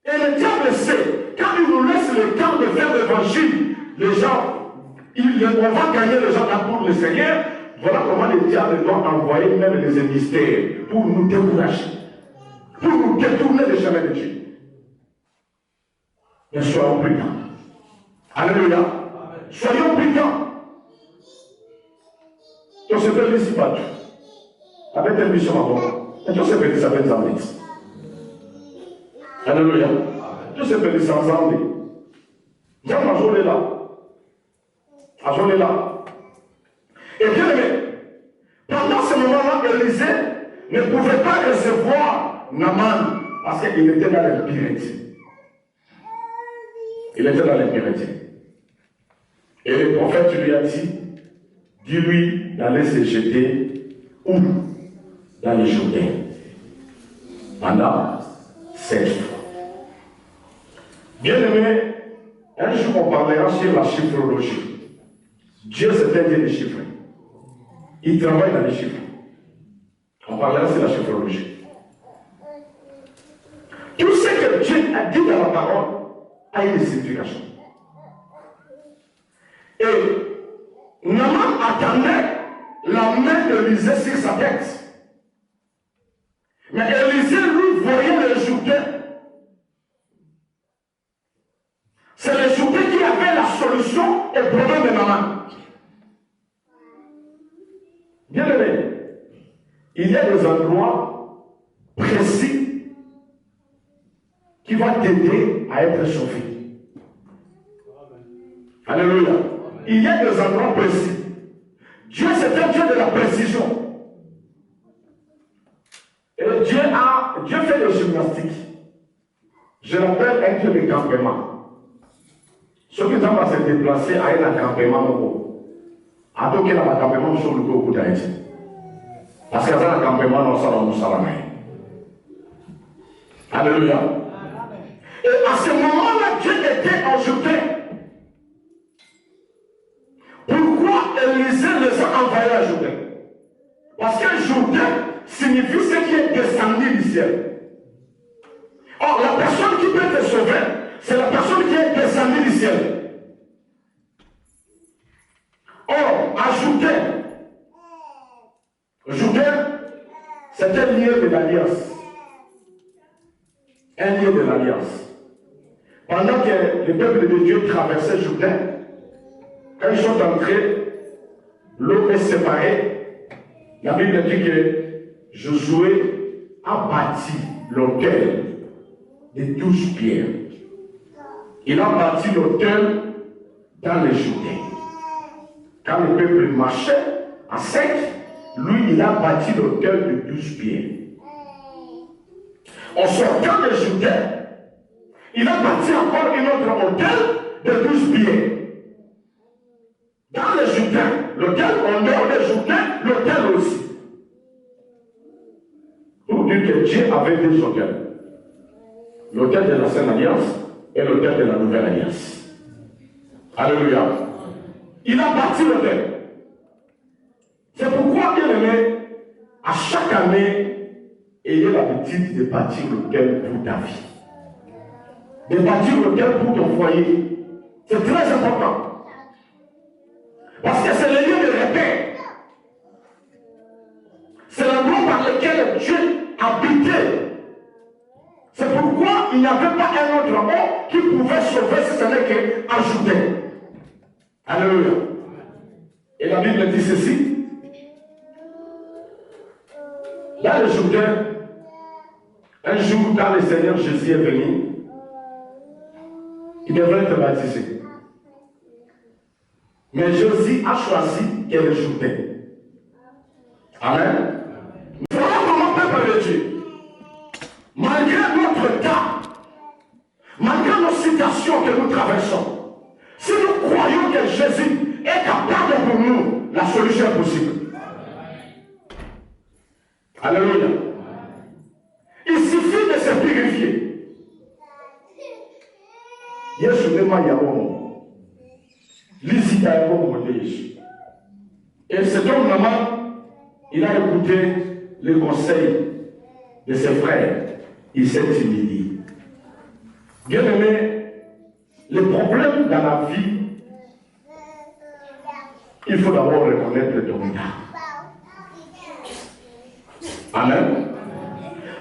Et le diable sait, quand il nous laisse le temps de faire l'évangile, les gens, on va gagner les gens là pour le Seigneur. Voilà comment le diable doit envoyer même les ministères pour nous décourager, pour nous détourner des chemins de Dieu. Mais soyons prudents. Alléluia. Soyons prudents. On se fait ici partout. Avec une mission à bord. Et Dieu se fait ça avec les Alléluia. Dieu se fait ça ensemble. Dieu est là. On est là. Et bien aimé, pendant ce moment-là, Élisée ne pouvait pas recevoir Naaman parce qu'il était dans l'impureté. Il était dans l'impureté. Et le prophète lui a dit, dis-lui d'aller se jeter où? Dans les Jourdain. Pendant 7 jours. Bien aimé, un jour on parlera sur la chiffrologie. Dieu c'est un Dieu des chiffres. Il travaille dans les chiffres. On parlera sur la chiffrologie. Tout ce que Dieu a dit dans la parole a une signification. Et Naaman attendait la main d'Élisée sur sa tête. Mais Élisée, lui, voyait le Jourdain. C'est le Jourdain qui avait la solution au problème de Naaman. Bien aimé, il y a des endroits précis qui vont t'aider à être sauvé. Alléluia. Il y a des endroits précis. Dieu, c'est un Dieu de la précision. Et Dieu fait de gymnastique. Je l'appelle un Dieu de campement. Ceux qui ont à se déplacer à un campement, à tout cas, un campement sur le coup d'Haïti. Parce qu'il y a un campement dans le salon. Alléluia. Et à ce moment-là, Dieu était en Jourdain. Pourquoi Élisée les a envoyés à Jourdain? Parce que Jourdain signifie ce qui est descendu du ciel. Or, la personne qui peut te sauver, c'est la personne qui est descendue du ciel. Or, à Jourdain, c'est un lieu de l'alliance. Un lieu de l'alliance. Pendant que le peuple de Dieu traversait Jourdain, quand ils sont entrés, l'eau est séparée. La Bible dit que Josué a bâti l'autel de 12 pierres. Il a bâti l'autel dans le Jourdain. Quand le peuple marchait à sec, lui, il a bâti l'autel de 12 pierres. En sortant de Jourdain, il a bâti encore un autre autel de 12 pierres. Dans le Jourdain, l'autel, en dehors de Jourdain, l'autel aussi. Pour dire que Dieu avait deux autels. L'autel de la Sainte Alliance et l'autel de la Nouvelle Alliance. Alléluia. Il a bâti l'autel. C'est pourquoi, bien aimé, à chaque année, ayez l'habitude de bâtir l'autel pour ta vie. De bâtir l'autel pour ton foyer. C'est très important. Parce que c'est le lieu de repère. C'est l'endroit par lequel Dieu habitait. C'est pourquoi il n'y avait pas un autre homme qui pouvait sauver si ce n'est qu'ajouter. Alléluia. Et la Bible dit ceci. Dans le Jourdain, un jour, quand le Seigneur Jésus est venu, Il devrait être baptisé. Mais Jésus a choisi qu'elle ajoutait. Amen. Voilà comment peuple de Dieu, malgré notre cas, malgré nos situations que nous traversons, si nous croyons que Jésus est capable pour nous, la solution est possible. Alléluia. Il suffit de se purifier. Yesu nema yawo. Lisita yawo modège. Et cet homme-là, il a écouté les conseils de ses frères. Il s'est humilié. Bien aimé, les problèmes dans la vie, il faut d'abord reconnaître ton état. Amen.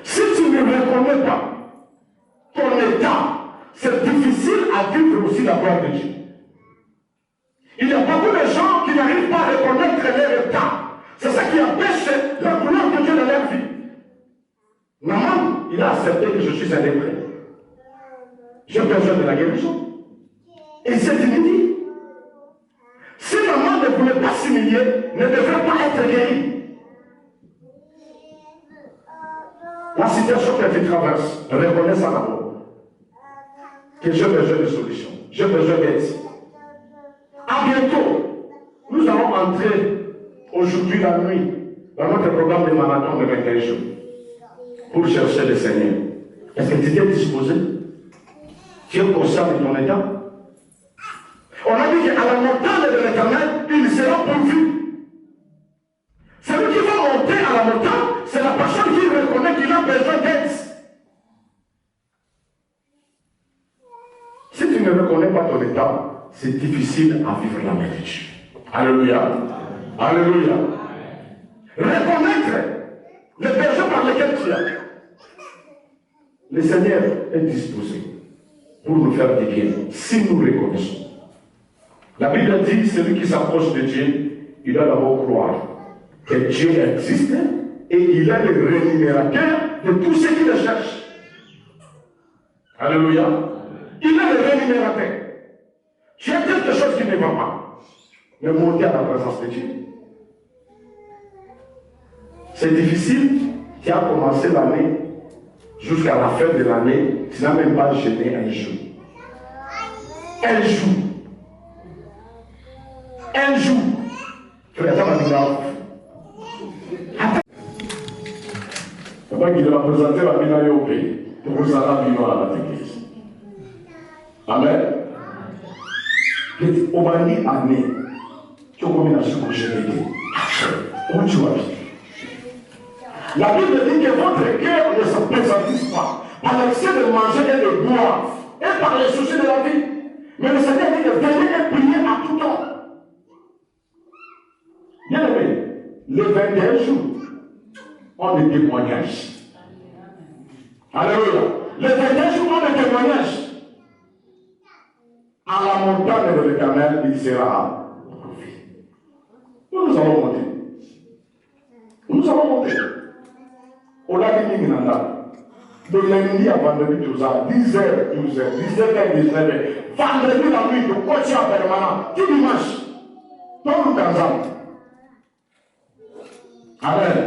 Si tu ne reconnais pas ton état, c'est difficile à vivre aussi la gloire de Dieu. Il y a beaucoup de gens qui n'arrivent pas à reconnaître leur état. C'est ça qui empêche la gloire de Dieu dans leur vie. Maman, il a accepté que je suis un lépreux. J'ai besoin de la guérison. Et il s'est humilié. Si maman ne voulait pas s'humilier, ne devrait pas être guérie. La situation que tu traverses, reconnais ça d'abord. Que j'ai besoin de solutions. J'ai besoin d'aide. À bientôt. Nous allons entrer aujourd'hui la nuit dans notre programme de marathon de 21 jours pour chercher le Seigneur. Est-ce que tu t'es disposé? Tu es conscient de ton état? On a dit qu'à la montagne de l'Éternel, il sera pourvu. Celui qui va monter à la montagne, c'est la personne qui reconnaît qu'il a besoin d'aide. Si tu ne reconnais pas ton état, c'est difficile à vivre la main de Dieu. Alléluia. Alléluia. Reconnaître les besoins par lesquels tu as. Le Seigneur est disposé pour nous faire du bien si nous reconnaissons. La Bible dit, celui qui s'approche de Dieu, il doit d'abord croire que Dieu existe et il est le rémunérateur de tous ceux qui le cherchent. Alléluia. Il est le rémunérateur. Tu as quelque chose qui ne va pas, mais monter à la présence de Dieu. C'est difficile. Tu as commencé l'année, jusqu'à la fin de l'année, tu n'as même pas jeûné un jour. Un jour. Un jour. Frère, ça va dire. Papa qui va présenter la Bina au pays. Pour vous aller à l'église. Amen. Au Mali, année, tu as combien d'années pour gérer? Où tu vas vivre? La Bible dit que votre cœur ne se présentisse pas par l'excès de manger et de boire et par les soucis de la vie. Mais le Seigneur dit que venez et priez à tout temps. Bien aimé, les 21 jours ont des témoignages. Alléluia. Les 21 jours ont des témoignages. À la montagne de l'Éternel, il sera prouvé. Nous allons monter. Nous allons monter. Au-delà de Minginanda, de lundi à vendredi, 10h, 12h, 10h, 19h, vendredi la nuit, de quotidien permanent, tout dimanche, tout le temps. Amen.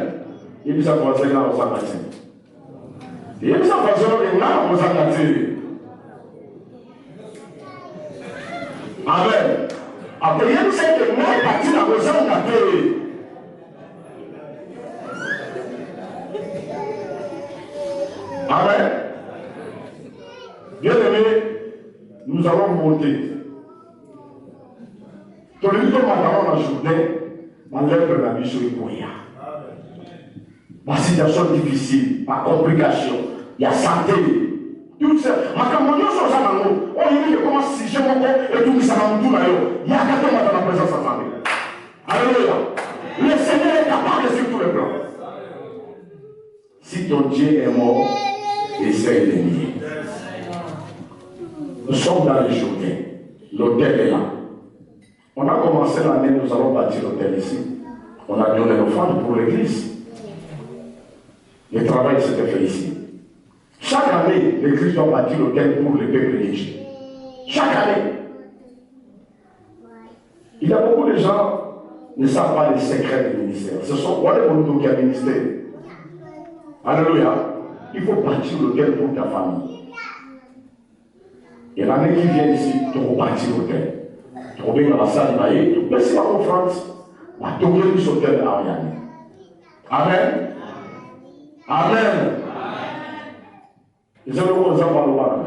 Il dit ça pour ça, il a ça passé. Il dit ça pour ça, il a ça passé. Amen. Après, il y a une série de mots partis dans le sang d'accueil. Amen. Bien aimé, nous allons monter. Ton livre dans la journée, ma lèvre la vie sur le courrier. Ma situation difficile, ma complication, il y a santé. Tout ça, ma campagne sur ça dans l'eau. Oh, il dit que comment si j'ai mon corps et tout ça dans tout là-haut. Il y a quelqu'un dans la présence de sa famille. Alléluia. Le Seigneur est capable de sur tous les plans. Si ton Dieu est mort, essaye de nier. Nous sommes dans les journées. L'hôtel est là. On a commencé l'année, nous allons bâtir l'hôtel ici. On a donné l'offrande pour l'église. Le travail s'était fait ici. Chaque année, l'église doit bâtir l'hôtel pour le peuple de Dieu. Chaque année. Il y a beaucoup de gens qui ne savent pas les secrets du ministère. Ce sont quoi les bonhommes qui ont ministère? Alléluia. Il faut bâtir l'hôtel pour ta famille. Et l'année qui vient ici, tu vas bâtir l'hôtel. Tu vas venir dans la salle, tu peux laisser la conférence. Tu vas tourner sur l'hôtel à Ariane. Amen. Amen. Les gens nous parlent.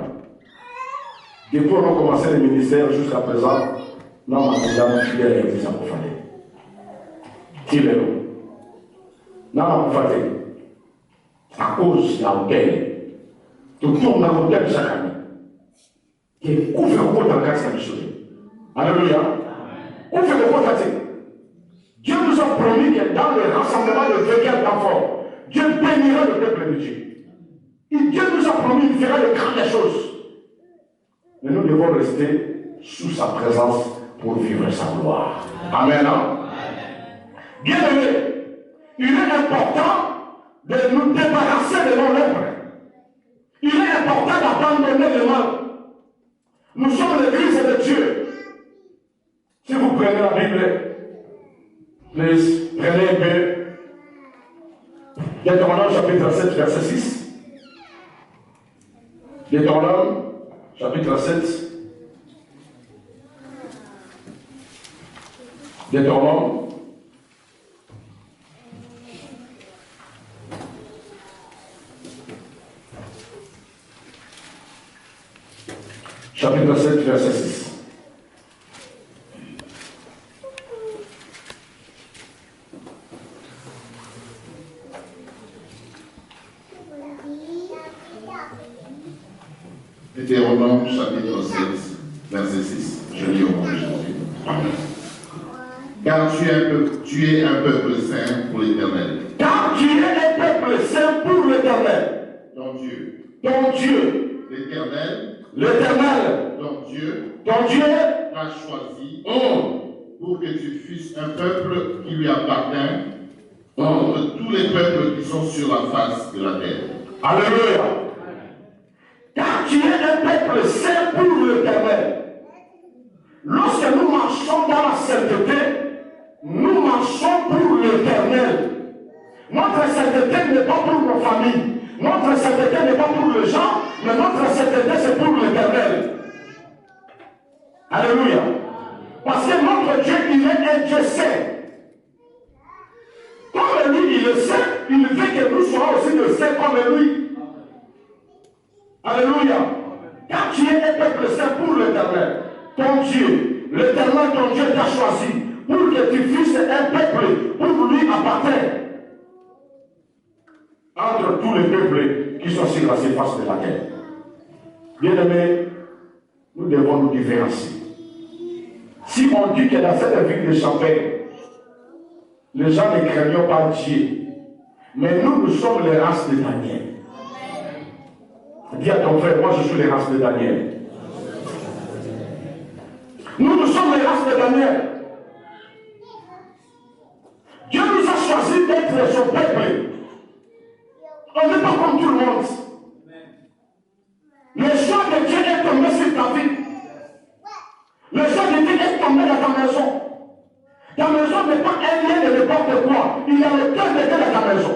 Depuis qu'on a commencé le ministère jusqu'à présent, nous avons déjà l'église à profaner. Qui est là? Nous avons profané. À cause de l'hôtel. Tu tournes dans l'hôtel chaque année. Et où fait le compte en cas de chose? Alléluia. Où fait le compte en Dieu nous a promis que dans le rassemblement de véhicules d'enfants, Dieu bénira le peuple de Dieu. Et Dieu nous a promis qu'il fera de grandes choses. Mais nous devons rester sous sa présence pour vivre sa gloire. Amen. Bien aimé, il est important de nous débarrasser de nos lèvres. Il est important d'abandonner le mal. Nous sommes l'église de Dieu. Si vous prenez la Bible, prenez un peu Deutéronome chapitre 7, verset 6. Deutéronome chapitre 7. Deutéronome. Chapitre 7, verset 6. Deutéronome chapitre 7, verset 6. Je lis au nom de Jésus. Amen. Car tu es un peuple saint pour l'Éternel. Car tu es un peuple saint pour l'Éternel. Ton Dieu. Ton Dieu. L'Éternel. L'Éternel. Ton Dieu. Ton Dieu. T'a choisi pour que tu fusses un peuple qui lui appartient entre tous les peuples qui sont sur la face de la terre. Alléluia. Car tu es un peuple saint pour l'Éternel. Lorsque nous marchons dans la sainteté, nous marchons pour l'Éternel. Notre sainteté n'est pas pour nos familles. Notre sainteté n'est pas pour les gens, mais notre sainteté c'est pour l'Éternel. Alléluia. Parce que notre Dieu, il est un Dieu saint. Comme lui, il est saint, il veut que nous soyons aussi de saints comme lui. Alléluia. Car tu es un peuple saint pour l'Éternel, ton Dieu. L'Éternel, ton Dieu, t'a choisi pour que tu fusses un peuple pour lui appartient. Entre tous les peuples qui sont sur la surface de la terre. Bien-aimés, nous devons nous différencier. Si on dit que dans cette ville de Champagne, les gens ne craignent pas Dieu, mais nous sommes les races de Daniel. Dis à ton frère, moi je suis les races de Daniel. Nous sommes les races de Daniel. Dieu nous a choisi d'être son peuple. On n'est pas comme tout le monde. Le choix de Dieu est tombé sur ta vie. Le choix de Dieu est tombé dans ta maison. Ta maison n'est pas un lien de n'importe quoi. Il y a le cœur de Dieu dans ta maison.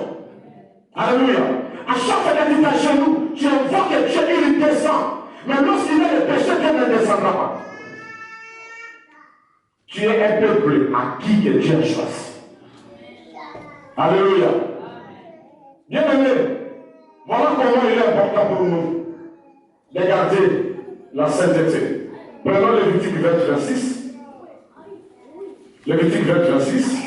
Alléluia. À chaque fois que tu es chez nous, tu vois que Dieu il descend. Mais lorsqu'il y a le péché, Dieu ne descendra pas. Tu es un peuple à qui que Dieu a choisi. Alléluia. Bien aimé, voilà comment il est important pour nous de garder la sainteté. Prenons Lévitique 20, 26. Lévitique 20, 26.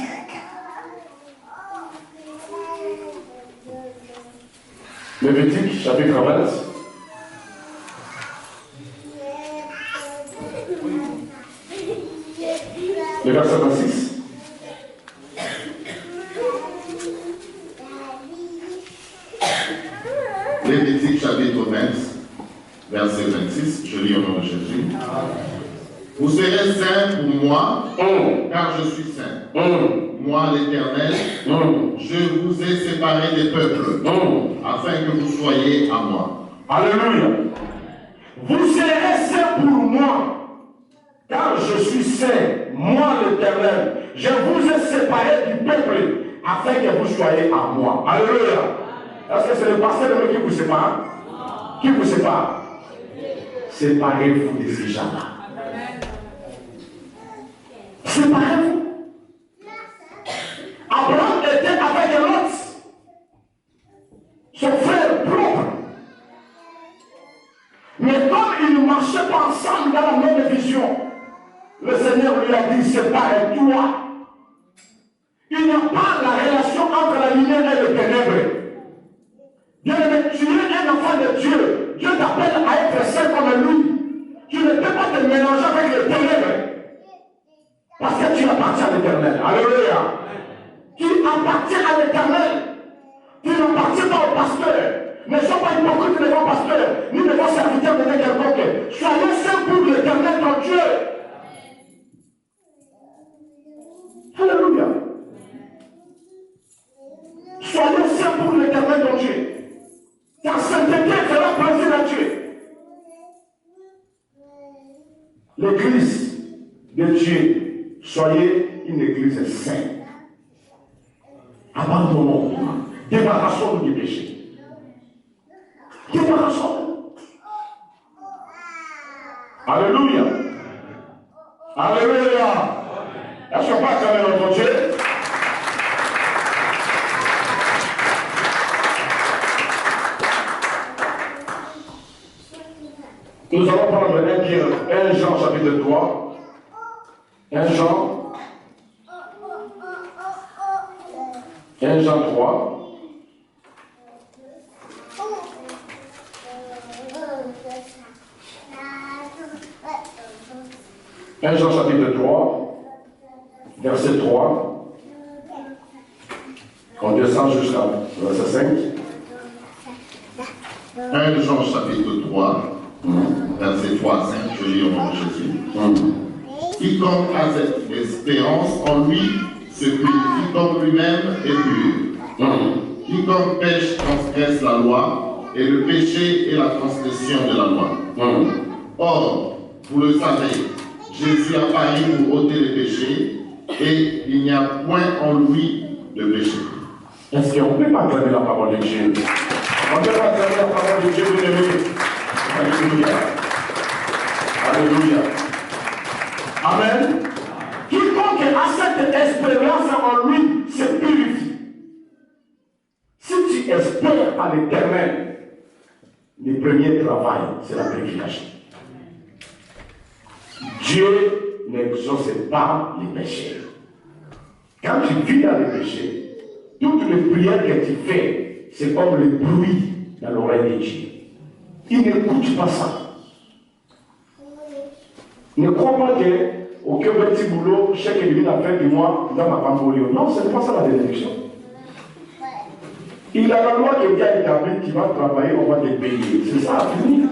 Lévitique chapitre 20. Le verset 26. Lévitique chapitre 20, verset 26, je lis au nom de Jésus. Vous serez saints pour moi, car je suis saint. Moi, l'Éternel, je vous ai séparés des peuples, afin que vous soyez à moi. Alléluia. Vous serez saints pour moi, car je suis saint, moi l'Éternel. Je vous ai séparés du peuple, afin que vous soyez à moi. Alléluia. Est-ce que c'est le pasteur de qui vous sépare? Qui vous sépare? Séparez-vous de ces gens-là. Séparez-vous. Abraham était avec Lot, son frère propre. Mais comme ils ne marchaient pas ensemble dans la même vision, le Seigneur lui a dit, sépare-toi. Il n'y a pas la relation entre la lumière et le ténèbre. Bien-aimé, tu es un enfant de Dieu. Dieu t'appelle à être saint comme lui. Tu ne peux pas te mélanger avec les ténèbres. Parce que tu appartiens à l'Éternel. Alléluia. Tu appartiens à l'Éternel. Tu n'appartiens pas au pasteur. Ne sois pas hypocrite devant pasteur, ni devant serviteur de quelconque. Soyez saints pour l'Éternel ton Dieu. Alléluia. Soyez saints pour l'Éternel ton Dieu. Ta sainteté fera plaisir à Dieu. L'église de Dieu, soyez une église sainte. Abandonnons, débarrassons-nous du péché. Débarrassons-nous. Alléluia. Alléluia. Est-ce qu'on peut acclamer notre Dieu? Nous allons prendre un Jean chapitre 3. 1 Jean 3. Un Jean chapitre 3, verset 3. On descend jusqu'à verset 5. 1 Jean chapitre 3, verset 3 à 5, je lis au nom de Jésus. Quiconque a cette espérance en lui se purifie comme lui-même est pur. Quiconque pêche transgresse la loi, et le péché est la transgression de la loi. Or, vous le savez, Jésus a paru pour ôter les péchés, et il n'y a point en lui de péché. Est-ce qu'on ne peut pas acclamer la parole de Dieu? On ne peut pas acclamer la parole de Dieu, bien-aimé. Alléluia. Alléluia. Amen. Quiconque a cette espérance en lui se purifie. Si tu espères à l'Éternel, le premier travail, c'est la purification. Dieu n'exauce pas les péchés. Quand tu vis dans les péchés, toutes les prières que tu fais, c'est comme le bruit dans l'oreille de Dieu. Il n'écoute pas ça. Ne crois pas qu'aucun petit boulot, chaque élimine à la fin du mois, dans ma pambolio. Non, ce n'est pas ça la bénédiction. Il a la loi que Dieu a établie, qui va travailler, on va te payer. C'est ça, fini.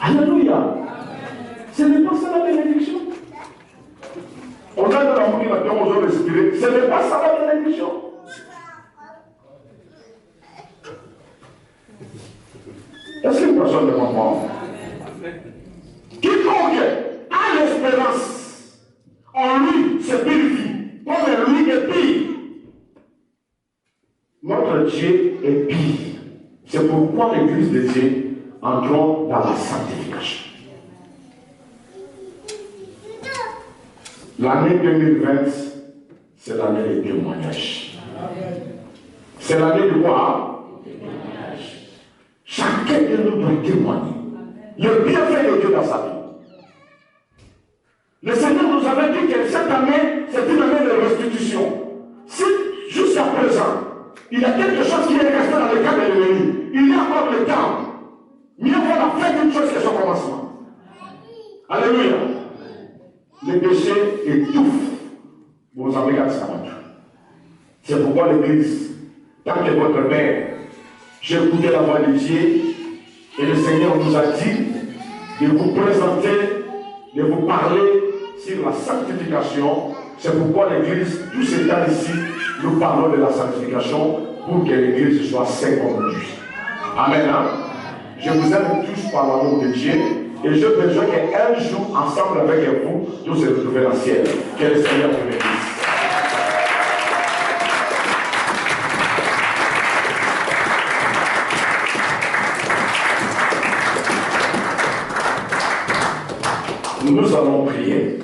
Alléluia. Ce n'est pas ça la bénédiction. On a de l'amour qui va faire aux hommes respirer. Ce n'est pas ça la bénédiction. Est-ce qu'une personne me comprend? Quiconque a l'espérance en lui se purifie, comme lui est pire. Notre Dieu est pire. C'est pourquoi l'Église de Dieu entrons dans la sanctification. L'année 2020, c'est l'année des témoignages. C'est l'année de quoi? Des témoignages. Chacun de nous doit témoigner le bienfait de Dieu dans sa vie. Le Seigneur nous avait dit que cette année, c'est une année de restitution. Si jusqu'à présent, il y a quelque chose qui est resté dans le cadre de l'ennemi, il y a encore le temps. Mieux vaut la fin d'une chose que son commencement. Alléluia. Le péché étouffe vos amigas sabbats. C'est pourquoi l'Église, tant que votre Père, j'ai écouté la voix de Dieu, et le Seigneur nous a dit de vous présenter, de vous parler sur la sanctification. C'est pourquoi l'Église, tout ce temps ici, nous parlons de la sanctification pour que l'Église soit sainte comme Dieu. Amen. Hein? je vous aime tous par l'amour de Dieu et j'ai besoin qu'un jour, ensemble avec vous, nous se retrouvions dans le ciel. Que le Seigneur vous bénisse. Nous allons prier.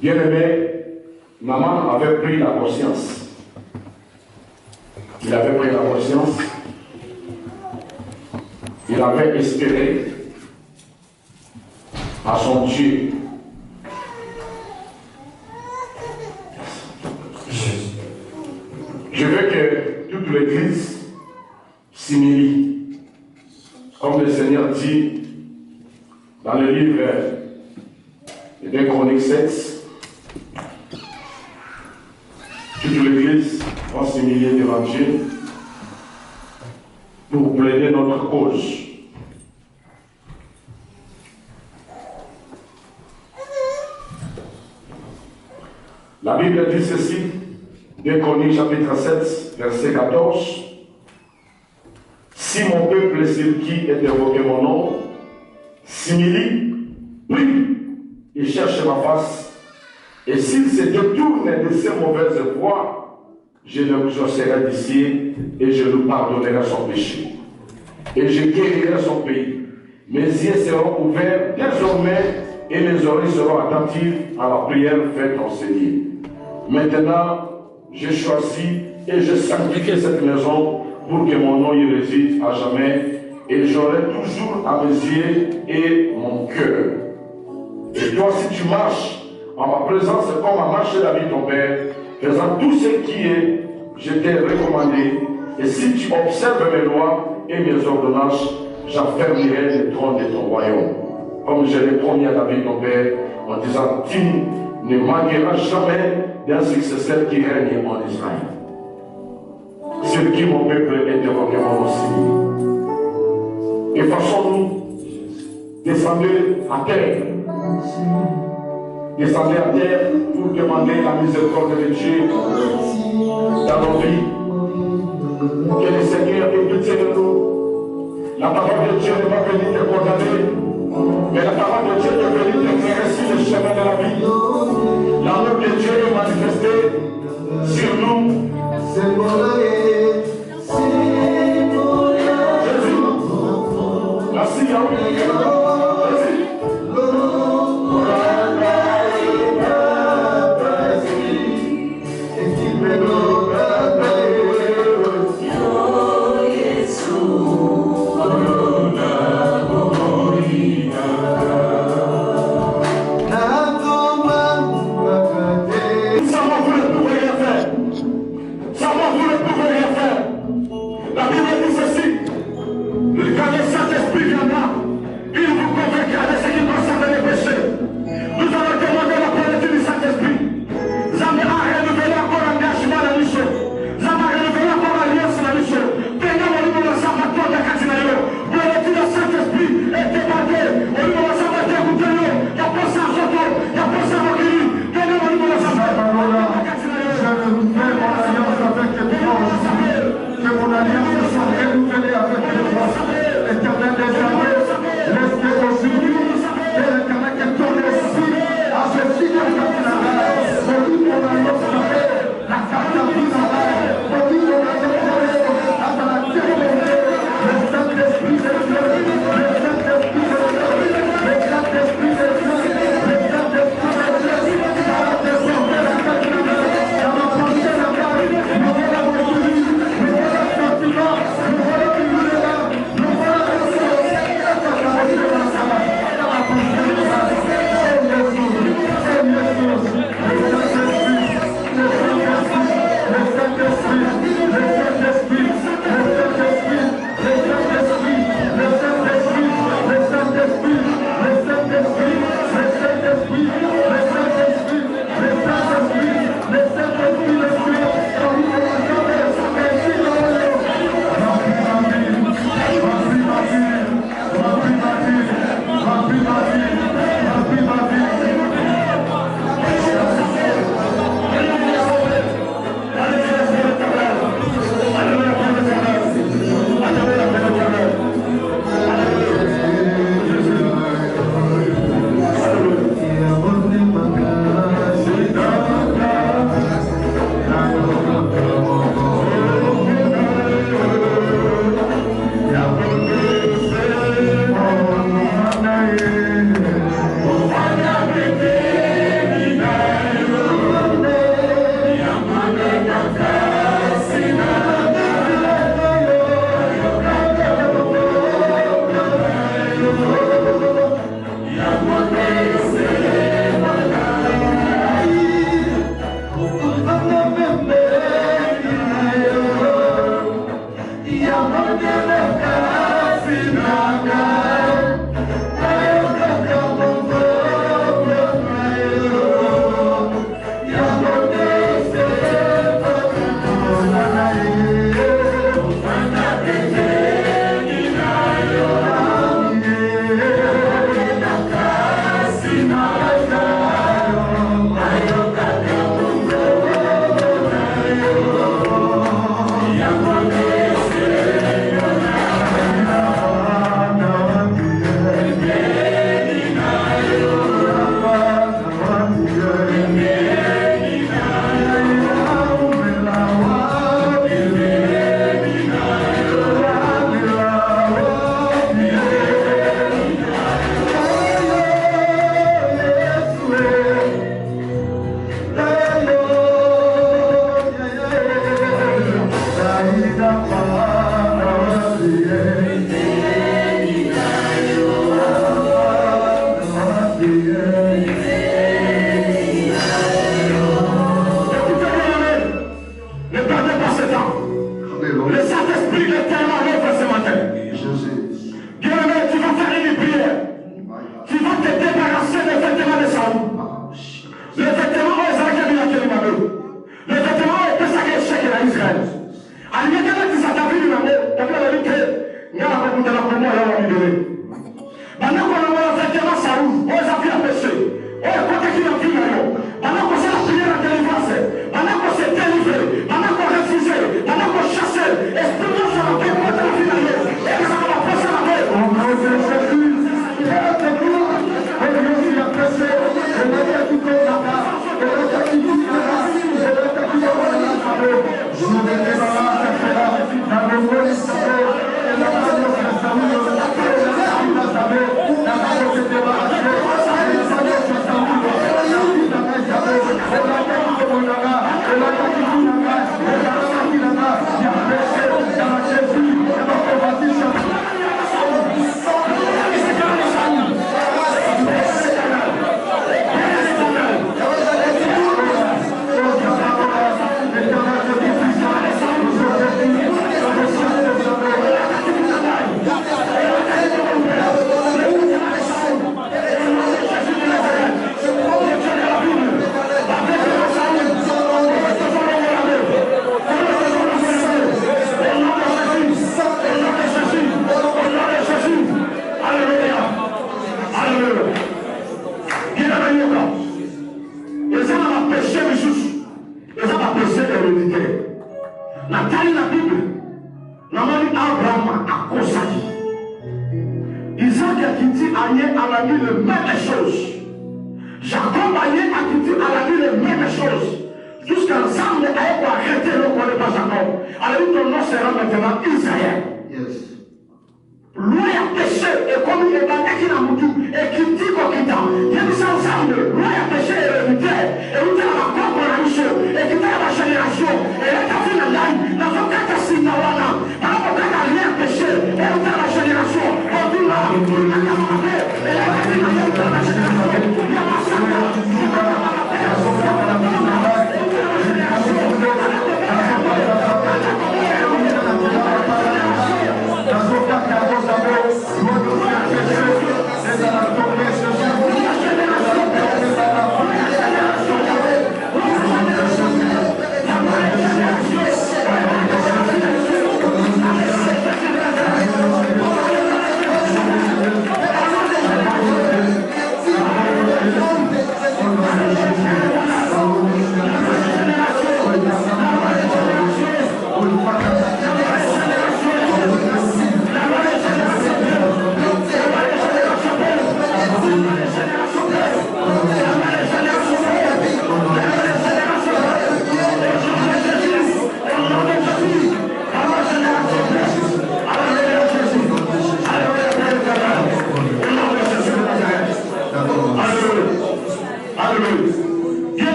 Bien-aimé, maman avait pris la conscience. Il avait pris la conscience. Il avait espéré à son Dieu. Je veux que toute l'Église s'humilie. Comme le Seigneur dit dans le livre de Chroniques 7, toute l'Église va s'humilier devant Dieu pour plaider notre cause. La Bible dit ceci, 2 Chroniques chapitre 7, verset 14. Si mon peuple sur qui est évoqué mon nom, s'humilie, prie et cherche ma face, et s'il se détourne de ses mauvaises voies, je le exaucerai d'ici et je lui pardonnerai son péché. Et je guérirai son pays. Mes yeux seront ouverts désormais et mes oreilles seront attentives à la prière faite en Seigneur. Maintenant, j'ai choisi et je sanctifie cette maison pour que mon nom y réside à jamais et j'aurai toujours à mes yeux et mon cœur. Et toi, si tu marches en ma présence comme a marché David ton père, faisant tout ce qui est, je t'ai recommandé, et si tu observes mes lois et mes ordonnances, j'affermirai le trône de ton royaume. Comme je l'ai promis à David ton père, en disant, tu ne manqueras jamais d'un successeur qui règne en Israël. Sur qui mon peuple est évoquement aussi. Et façons-nous descendre à terre. Descendez à terre pour demander la miséricorde de Dieu dans nos vies. Que le Seigneur ait pitié de nous. La parole de Dieu n'est pas venue te condamner, mais la parole de Dieu est venue t'éclairer sur le chemin de la vie. L'amour de Dieu est manifesté sur nous. Jésus. Merci Yahweh. Sans moi, vous ne pouvez rien faire. Sans moi, vous ne pouvez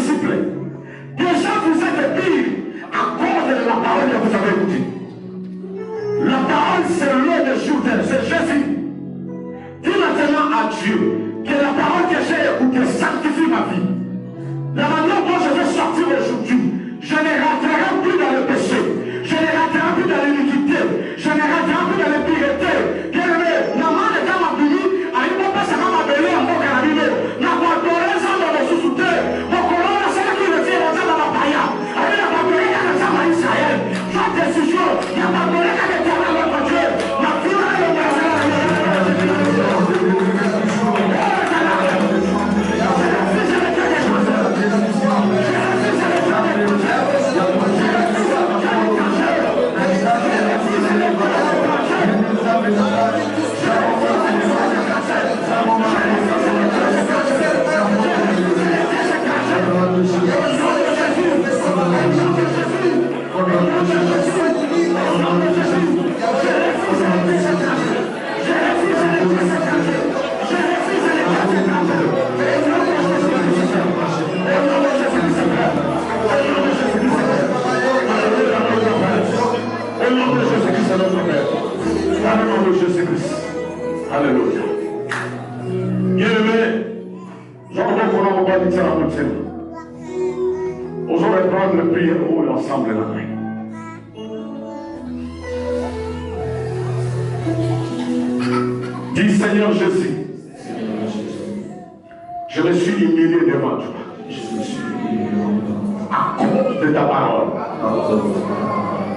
disciples. Déjà, vous êtes pire à cause de la parole que vous avez écoutée. La parole, c'est l'eau de Jourdain, c'est Jésus. Dis maintenant à Dieu que la parole que j'ai écoutée sanctifie ma vie. La manière dont je vais sortir aujourd'hui, je ne rentrerai plus dans le péché, je ne rentrerai plus dans l'iniquité, je ne rentrerai plus dans l'impureté. Bien-aimé, maman de Kamabini, à une bonne personne m'a belé en mon carabine, n'a pas adoré ça dans le sous-souté, mon colonne, c'est là qui le dit, on dans la païa, avec la babelé dans le Sama Israël. Sa décision, il n'y a pas de belé qu'à l'éternel notre Dieu, ma vie, Alléluia. Bien-aimé, j'en vais dire à mon Dieu. Aujourd'hui, prendre le prière ensemble la main. Dis Seigneur Jésus, je me suis humilié devant toi. À cause de ta parole.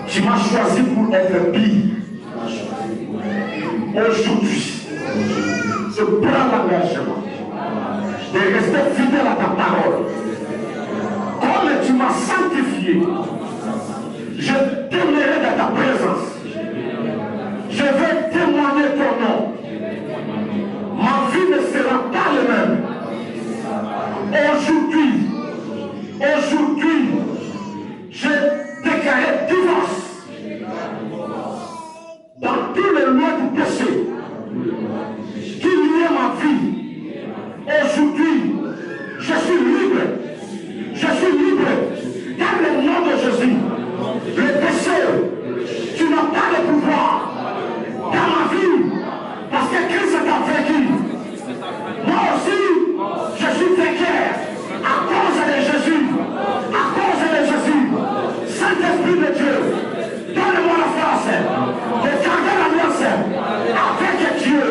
Tu m'as choisi pour être pire. Aujourd'hui, je prends l'engagement de rester fidèle à ta parole. Comme tu m'as sanctifié, je t'aimerai dans ta présence. Je vais témoigner ton nom. Ma vie ne sera pas la même. Aujourd'hui, je déclare divorce dans tous les lois du péché qui liaient ma vie. Aujourd'hui, je suis libre. Je suis libre. Dans le nom de Jésus, le péché, tu n'as pas de pouvoir dans ma vie parce que Christ t'a vaincu. Moi aussi, je suis vainqueur à cause de Jésus. À cause de Jésus. Saint-Esprit de Dieu, donne-moi la force de garder l'alliance avec Dieu.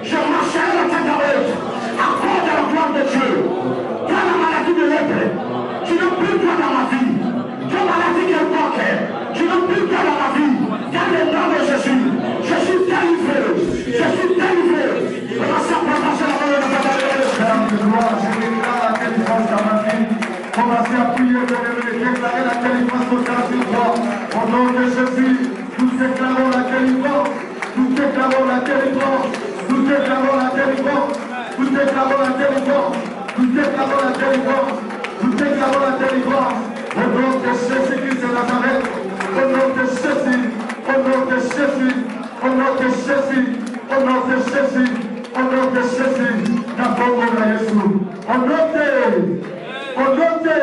Je marcherai la tête haute à cause de la gloire de Dieu. Dans la maladie de lèpre, tu n'as plus droit dans ma vie. Dans la maladie quelconque, tu n'as plus droit dans ma vie. Dans le nom de Jésus, je suis délivré. Je suis délivré. Commencez à propager la parole de ta parole. Je déclare la délivrance dans ma vie. Commencez à prier, déclarer la délivrance au sein du roi. Au nom de Jésus, nous déclarons la délivrance. Nous déclarons la délivrance. Nous déclarons la délivrance. Nous déclarons la délivrance. Nous déclarons la délivrance. Nous déclarons la délivrance. Au nom de Jésus-Christ de Nazareth. Au nom de Jésus. Au nom de Jésus. Au nom de Jésus. Au nom de Jésus. Au nom de Jésus. N'abandonne Jésus. Au nom de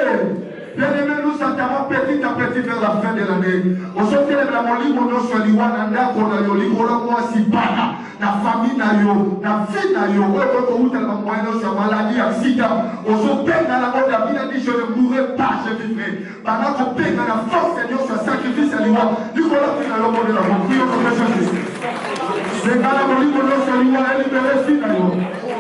bien-aimés, nous entamons petit à petit vers la fin de l'année. Aujourd'hui, la molingo no swaliwa na ndako na yo likolo mwasi bana na famille na yo na vie na yo oyo ko uta na moyen sur maladie accident ozo penga la mode la vie dit je ne mourrai pas je vivrai pendant qu'on penga la force Seigneur sur sacrifice à liwa likolo na yo mode la prière comme Jésus. C'est dans la molingo no swaliwa elle libère vie na yo.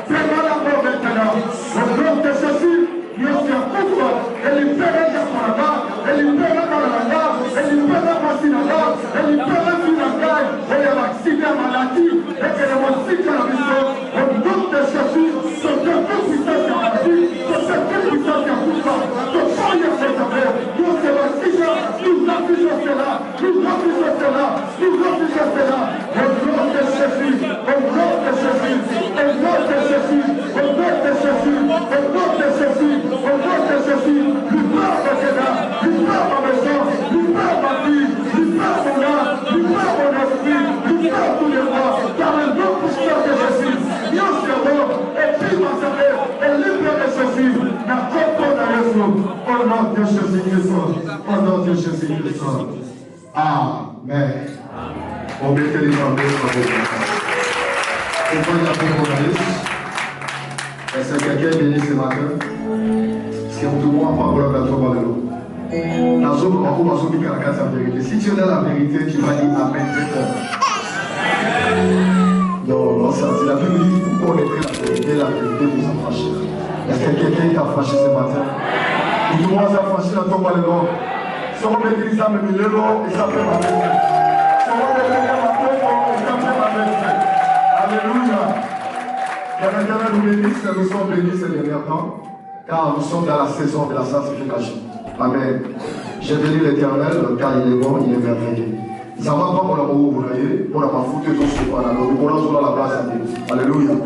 Penga la mode maintenant. Au nom de Jésus. Dieu se coupe, elle libère la parada, elle libère la parada, elle libère la pacinada, elle libère la finale, elle est vaccinée à maladie, et qu'elle est vaccinée à la mission. Au nom de Jésus, son cœur puissant est maladie, son cœur puissant est coupa, son foyer est préservé. Nous se vaccinons, nous refusons cela, nous refusons cela, nous refusons cela. Au nom de Jésus, au nom de Jésus, au nom de Jésus, au nom de Jésus, au nom de Jésus. Au nom de Jésus, libère ma céda, libère ma maison, libère ma vie, libère mon âme, libère mon esprit, libère tous les rois, par le nom puissant de Jésus. Dieu se rend, et puis ma sœur, et libère Jésus, n'a pas de Au nom de Jésus-Christ. Au nom de Jésus-Christ. Amen. On mettez les gens on prend la proposition. Est-ce que quelqu'un est béni ce matin? Est-ce que tout le monde prend la plateforme avec nous? Si tu es dans la vérité, tu vas dire Amen très fort. Non, ça c'est la Bible dit pour connaître la vérité vous affranchir. Est-ce que quelqu'un t'a franchi ce matin? Tout le monde s'est franchi dans ton palais. Si on met l'église à me milieu, et ça fait ma vérité. Si on met l'église à ma tête, et ça fait ma vérité. Alléluia. Que l'Éternel nous bénisse, nous sommes bénis ces derniers temps, car nous sommes dans la saison de la sanctification. Amen. J'ai béni l'Éternel, car il est bon, il est merveilleux. Ça va pas pour la mort, vous voyez, pour la foutre tout ce qu'on a. Donc, pour la place à Dieu. Alléluia.